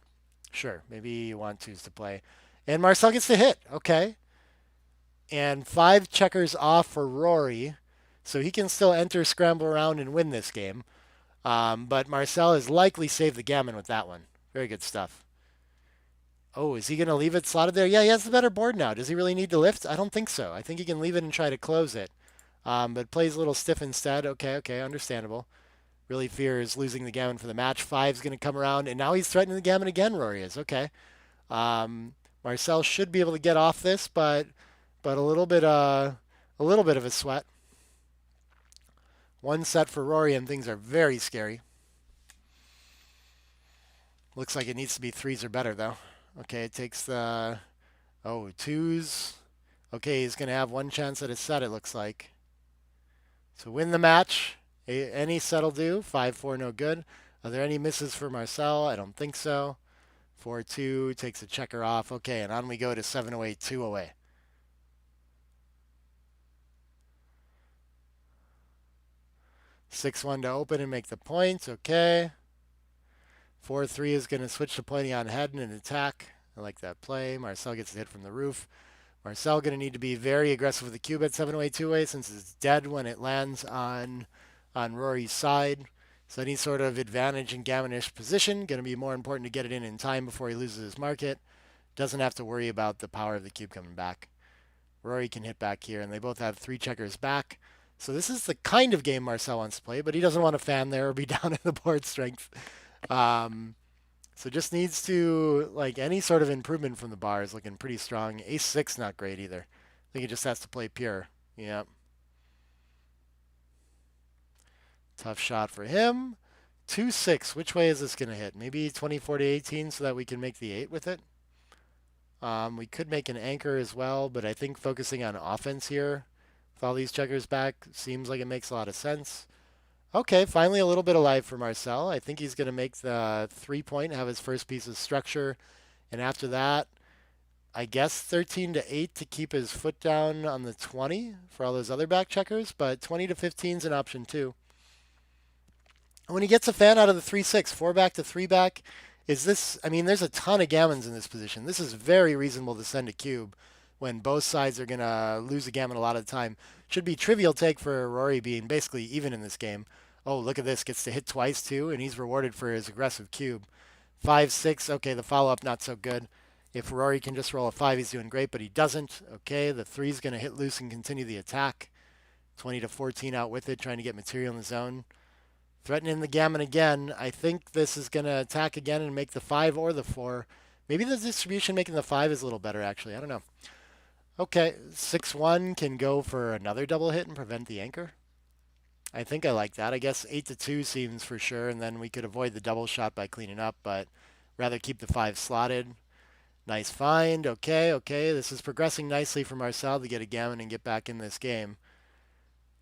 Sure, maybe you want 2s to play. And Marcel gets to hit. Okay. And 5 checkers off for Rory. So he can still enter, scramble around, and win this game. But Marcel has likely saved the gammon with that one. Very good stuff. Oh, is he going to leave it slotted there? Yeah, he has the better board now. Does he really need to lift? I don't think so. I think he can leave it and try to close it. But plays a little stiff instead. Okay, understandable. Really fears losing the gammon for the match. 5's going to come around, and now he's threatening the gammon again, Rory is. Okay. Marcel should be able to get off this, but a little bit of a sweat. 1 set for Rory, and things are very scary. Looks like it needs to be 3s or better, though. Okay, it takes the... Oh, 2s. Okay, he's going to have 1 chance at a set, it looks like. So win the match. Any set'll do. 5-4, no good. Are there any misses for Marcel? I don't think so. 4-2, takes a checker off. Okay, and on we go to 7-away, 2-away. Six one to open and make the point. Okay. 4-3 is going to switch to playing on head and an attack. I like that play. Marcel gets a hit from the roof. Marcel going to need to be very aggressive with the cube at 7-away, 2-away since it's dead when it lands on Rory's side. So any sort of advantage in gammonish position going to be more important to get it in time before he loses his market. Doesn't have to worry about the power of the cube coming back. Rory can hit back here, and they both have 3 checkers back. So this is the kind of game Marcel wants to play, but he doesn't want to fan there or be down in the board strength. So just needs to, like, any sort of improvement from the bar is looking pretty strong. Ace-6, not great either. I think he just has to play pure. Yeah. Tough shot for him. 2-6. Which way is this going to hit? Maybe 24-18 so that we can make the 8 with it. We could make an anchor as well, but I think focusing on offense here with all these checkers back seems like it makes a lot of sense. Okay, finally a little bit of life for Marcel. I think he's going to make the 3-point, have his first piece of structure. And after that, I guess 13 to 8 to keep his foot down on the 20 for all those other back checkers, but 20 to 15 is an option too. When he gets a fan out of the 3-6, 4 back to 3 back, is this, I mean, there's a ton of gammons in this position. This is very reasonable to send a cube when both sides are going to lose a gammon a lot of the time. Should be trivial take for Rory being basically even in this game. Oh, look at this. Gets to hit twice too, and he's rewarded for his aggressive cube. 5-6, okay, the follow-up not so good. If Rory can just roll a 5, he's doing great, but he doesn't. Okay, the 3 is going to hit loose and continue the attack. 20 to 14 out with it, trying to get material in the zone. Threatening the gammon again. I think this is going to attack again and make the 5 or the 4. Maybe the distribution making the 5 is a little better, actually. I don't know. Okay, 6-1 can go for another double hit and prevent the anchor. I think I like that. I guess 8 to 2 seems for sure, and then we could avoid the double shot by cleaning up, but rather keep the 5 slotted. Nice find. Okay, okay. This is progressing nicely for Marcel to get a gammon and get back in this game.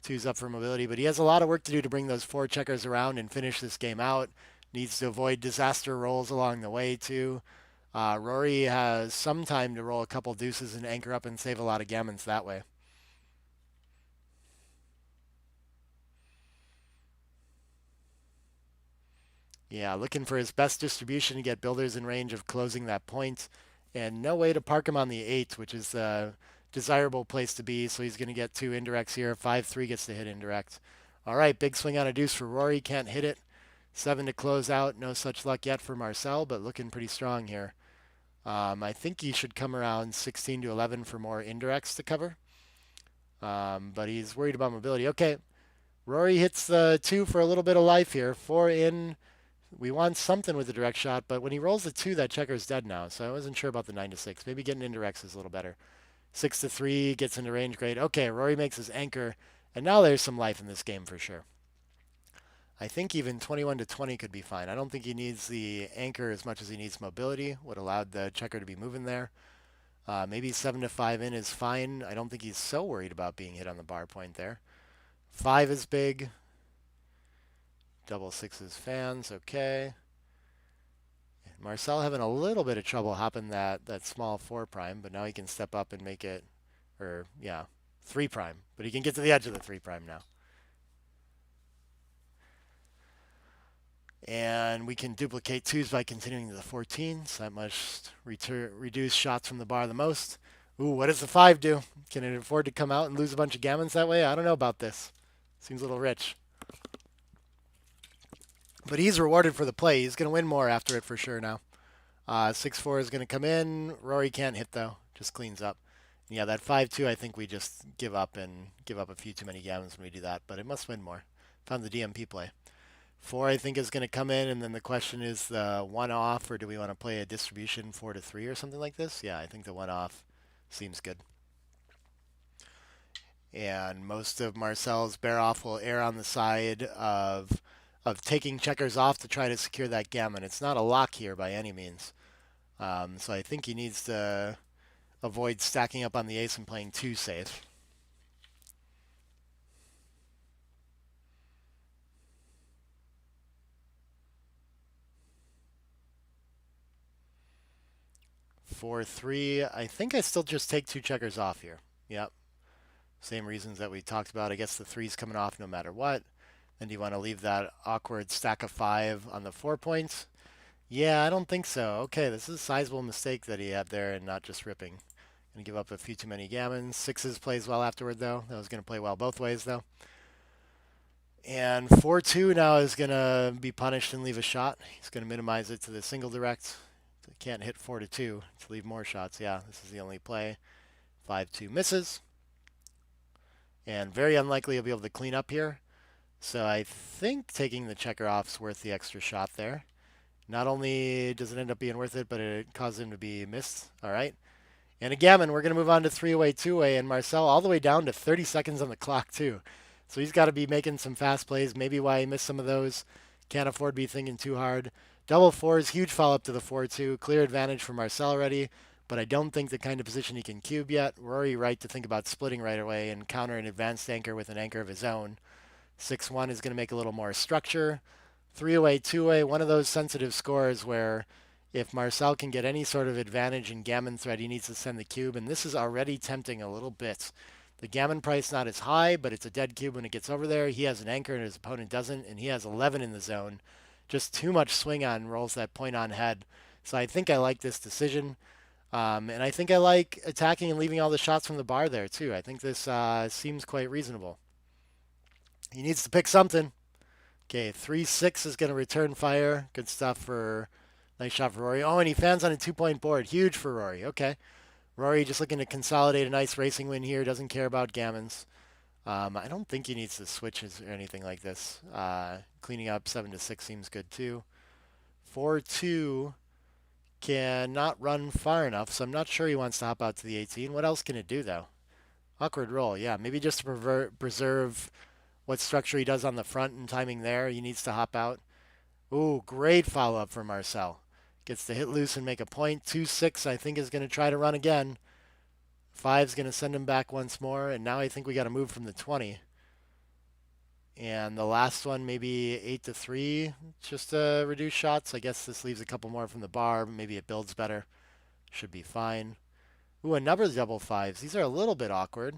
2's up for mobility, but he has a lot of work to do to bring those 4 checkers around and finish this game out. Needs to avoid disaster rolls along the way, too. Rory has some time to roll a couple deuces and anchor up and save a lot of gammons that way. Yeah, looking for his best distribution to get builders in range of closing that point, and no way to park him on the 8, which is the desirable place to be, so he's going to get 2 indirects here. 5-3 gets to hit indirect. All right, big swing on a deuce for Rory, can't hit it. 7 to close out, no such luck yet for Marcel, but looking pretty strong here. I think he should come around 16 to 11 for more indirects to cover, but he's worried about mobility. Okay, Rory hits the 2 for a little bit of life here. 4 in. We want something with the direct shot, but when he rolls the 2, that checker's dead now, so I wasn't sure about the 9 to 6. Maybe getting indirects is a little better. 6 to 3 gets into range, great. Okay, Rory makes his anchor, and now there's some life in this game for sure. I think even 21 to 20 could be fine. I don't think he needs the anchor as much as he needs mobility. Would allowed the checker to be moving there. Maybe 7 to 5 in is fine. I don't think he's so worried about being hit on the bar point there. 5 is big. Double 6s fans, okay. Marcel having a little bit of trouble hopping that small 4 prime, but now he can step up and make it, or yeah, 3 prime. But he can get to the edge of the 3 prime now. And we can duplicate 2s by continuing to the 14, so that must reduce shots from the bar the most. Ooh, what does the 5 do? Can it afford to come out and lose a bunch of gammons that way? I don't know about this. Seems a little rich. But he's rewarded for the play. He's going to win more after it for sure now. 6-4 is going to come in. Rory can't hit, though. Just cleans up. And yeah, that 5-2, I think we just give up and give up a few too many gammons when we do that. But it must win more. Found the DMP play. 4, I think, is going to come in. And then the question is the 1 off, or do we want to play a distribution 4 to 3 or something like this? Yeah, I think the 1 off seems good. And most of Marcel's bear off will err on the side of taking checkers off to try to secure that gammon. It's not a lock here by any means. So I think he needs to avoid stacking up on the ace and playing 2 safe. For 3, I think I still just take 2 checkers off here. Yep. Same reasons that we talked about. I guess the 3's coming off no matter what. Then do you want to leave that awkward stack of 5 on the 4 points? Yeah, I don't think so. Okay, this is a sizable mistake that he had there and not just ripping. Gonna give up a few too many gammons. 6s plays well afterward, though. That was gonna play well both ways, though. And 4-2 now is gonna be punished and leave a shot. He's gonna minimize it to the single direct. Can't hit 4-2 to leave more shots. Yeah, this is the only play. 5-2 misses. And very unlikely he'll be able to clean up here. So I think taking the checker off is worth the extra shot there. Not only does it end up being worth it, but it causes him to be missed. All right. And a gammon, we're going to move on to 3-way, 2-way, and Marcel all the way down to 30 seconds on the clock, too. So he's got to be making some fast plays. Maybe why he missed some of those. Can't afford to be thinking too hard. Double 4s, huge follow-up to the 4-2. Clear advantage for Marcel already, but I don't think the kind of position he can cube yet. Rory right to think about splitting right away and counter an advanced anchor with an anchor of his own. 6-1 is going to make a little more structure. 3-way, 2-way, one of those sensitive scores where If Marcel can get any sort of advantage in gammon threat, he needs to send the cube, and this is already tempting a little bit. The gammon price not as high, but it's a dead cube when it gets over there. He has an anchor and his opponent doesn't, and he has 11 in the zone. Just too much swing on rolls that point on head. So I think I like this decision. And I think I like attacking and leaving all the shots from the bar there, too. I think this seems quite reasonable. He needs to pick something. Okay, 3-6 is going to return fire. Good stuff for nice shot for Rory. Oh, and he fans on a 2-point board. Huge for Rory. Okay. Rory just looking to consolidate a nice racing win here. Doesn't care about gammons. I don't think he needs to switches or anything like this. Cleaning up 7-6 seems good too. 4-2 cannot run far enough, so I'm not sure he wants to hop out to the 18. What else can it do though? Awkward roll. Yeah, maybe just to preserve what structure he does on the front and timing there. He needs to hop out. Ooh, great follow up for Marcel. Gets to hit loose and make a point. 2-6, I think, is going to try to run again. 5's going to send him back once more, and now I think we got to move from the 20. And the last one, maybe 8-3, just to reduce shots. I guess this leaves a couple more from the bar. Maybe it builds better. Should be fine. Ooh, another double 5s. These are a little bit awkward.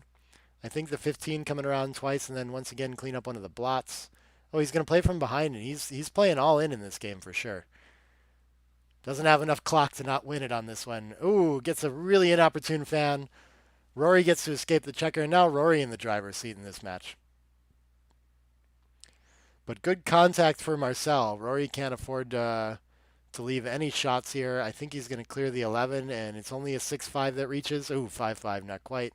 I think the 15 coming around twice, and then once again clean up one of the blots. Oh, he's going to play from behind, and he's playing all in this game for sure. Doesn't have enough clock to not win it on this one. Ooh, gets a really inopportune fan. Rory gets to escape the checker, and now Rory in the driver's seat in this match. But good contact for Marcel. Rory can't afford to leave any shots here. I think he's going to clear the 11, and it's only a 6-5 that reaches. Ooh, 5-5, not quite.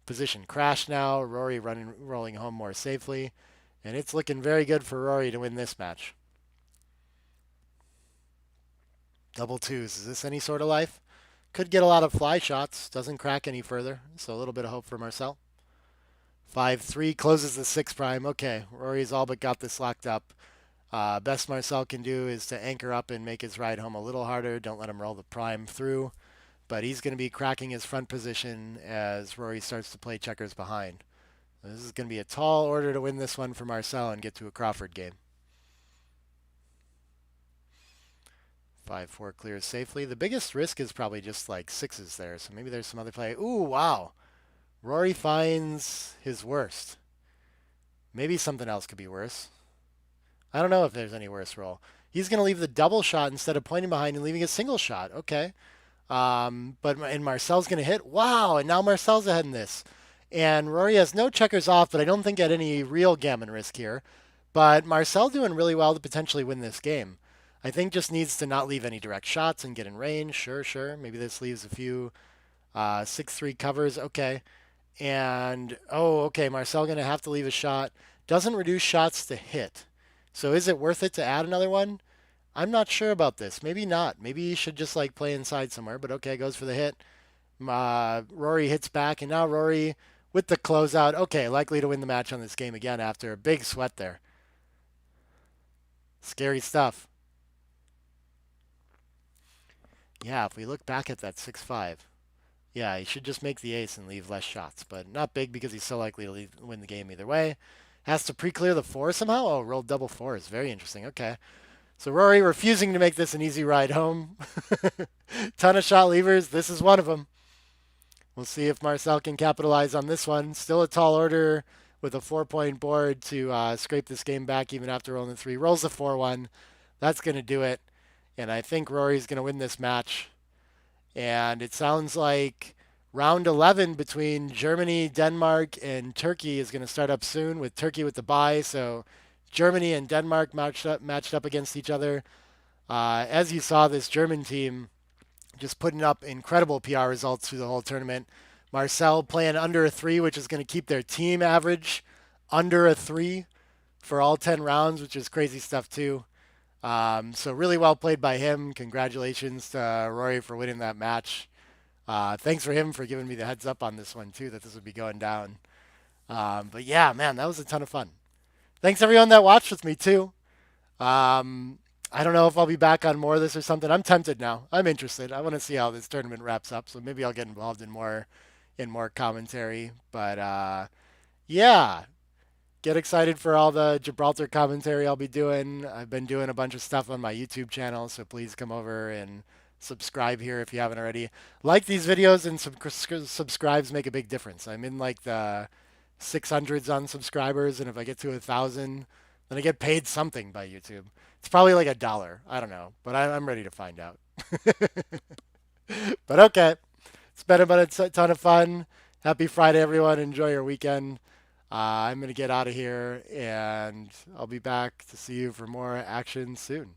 Position crash now. Rory rolling home more safely. And it's looking very good for Rory to win this match. Double twos. Is this any sort of life? Could get a lot of fly shots. Doesn't crack any further. So a little bit of hope for Marcel. 5-3 closes the 6 prime. Okay, Rory's all but got this locked up. Best Marcel can do is to anchor up and make his ride home a little harder. Don't let him roll the prime through. But he's going to be cracking his front position as Rory starts to play checkers behind. This is going to be a tall order to win this one for Marcel and get to a Crawford game. 5-4 clears safely. The biggest risk is probably just like 6s there, so maybe there's some other play. Ooh, wow. Rory finds his worst. Maybe something else could be worse. I don't know if there's any worse roll. He's going to leave the double shot instead of pointing behind and leaving a single shot. Okay. And Marcel's going to hit. Wow, and now Marcel's ahead in this. And Rory has no checkers off, but I don't think at any real gammon risk here. But Marcel doing really well to potentially win this game. I think just needs to not leave any direct shots and get in range. Sure. Maybe this leaves a few 6-3 covers. Okay. And, okay, Marcel going to have to leave a shot. Doesn't reduce shots to hit. So is it worth it to add another one? I'm not sure about this. Maybe not. Maybe you should just like play inside somewhere. But okay, goes for the hit. Rory hits back, and now Rory with the closeout. Okay, likely to win the match on this game again after a big sweat there. Scary stuff. Yeah, if we look back at that 6-5, yeah, he should just make the ace and leave less shots. But not big because he's so likely to win the game either way. Has to pre-clear the 4 somehow? Oh, rolled double 4s. Very interesting. Okay. So Rory refusing to make this an easy ride home. Ton of shot levers. This is one of them. We'll see if Marcel can capitalize on this one. Still a tall order with a 4-point board to scrape this game back even after rolling the 3. Rolls a 4-1. That's going to do it. And I think Rory's going to win this match. And it sounds like round 11 between Germany, Denmark, and Turkey is going to start up soon, with Turkey with the bye. So Germany and Denmark matched up against each other. As you saw, this German team just putting up incredible PR results through the whole tournament. Marcel playing under a 3, which is going to keep their team average under a 3 for all 10 rounds, which is crazy stuff too. So really well played by him. Congratulations to Rory for winning that match. Thanks for him for giving me the heads up on this one too, that this would be going down. But yeah, man, that was a ton of fun. Thanks everyone that watched with me too. I don't know if I'll be back on more of this or something. I'm tempted now. I'm interested. I want to see how this tournament wraps up. So maybe I'll get involved in more commentary. But yeah, get excited for all the Gibraltar commentary I'll be doing. I've been doing a bunch of stuff on my YouTube channel, so please come over and subscribe here if you haven't already. Like these videos and subscribes make a big difference. I'm in like the 600s on subscribers, and if I get to 1,000, then I get paid something by YouTube. It's probably like $1. I don't know, but I'm ready to find out. But okay, it's been a ton of fun. Happy Friday, everyone. Enjoy your weekend. I'm going to get out of here, and I'll be back to see you for more action soon.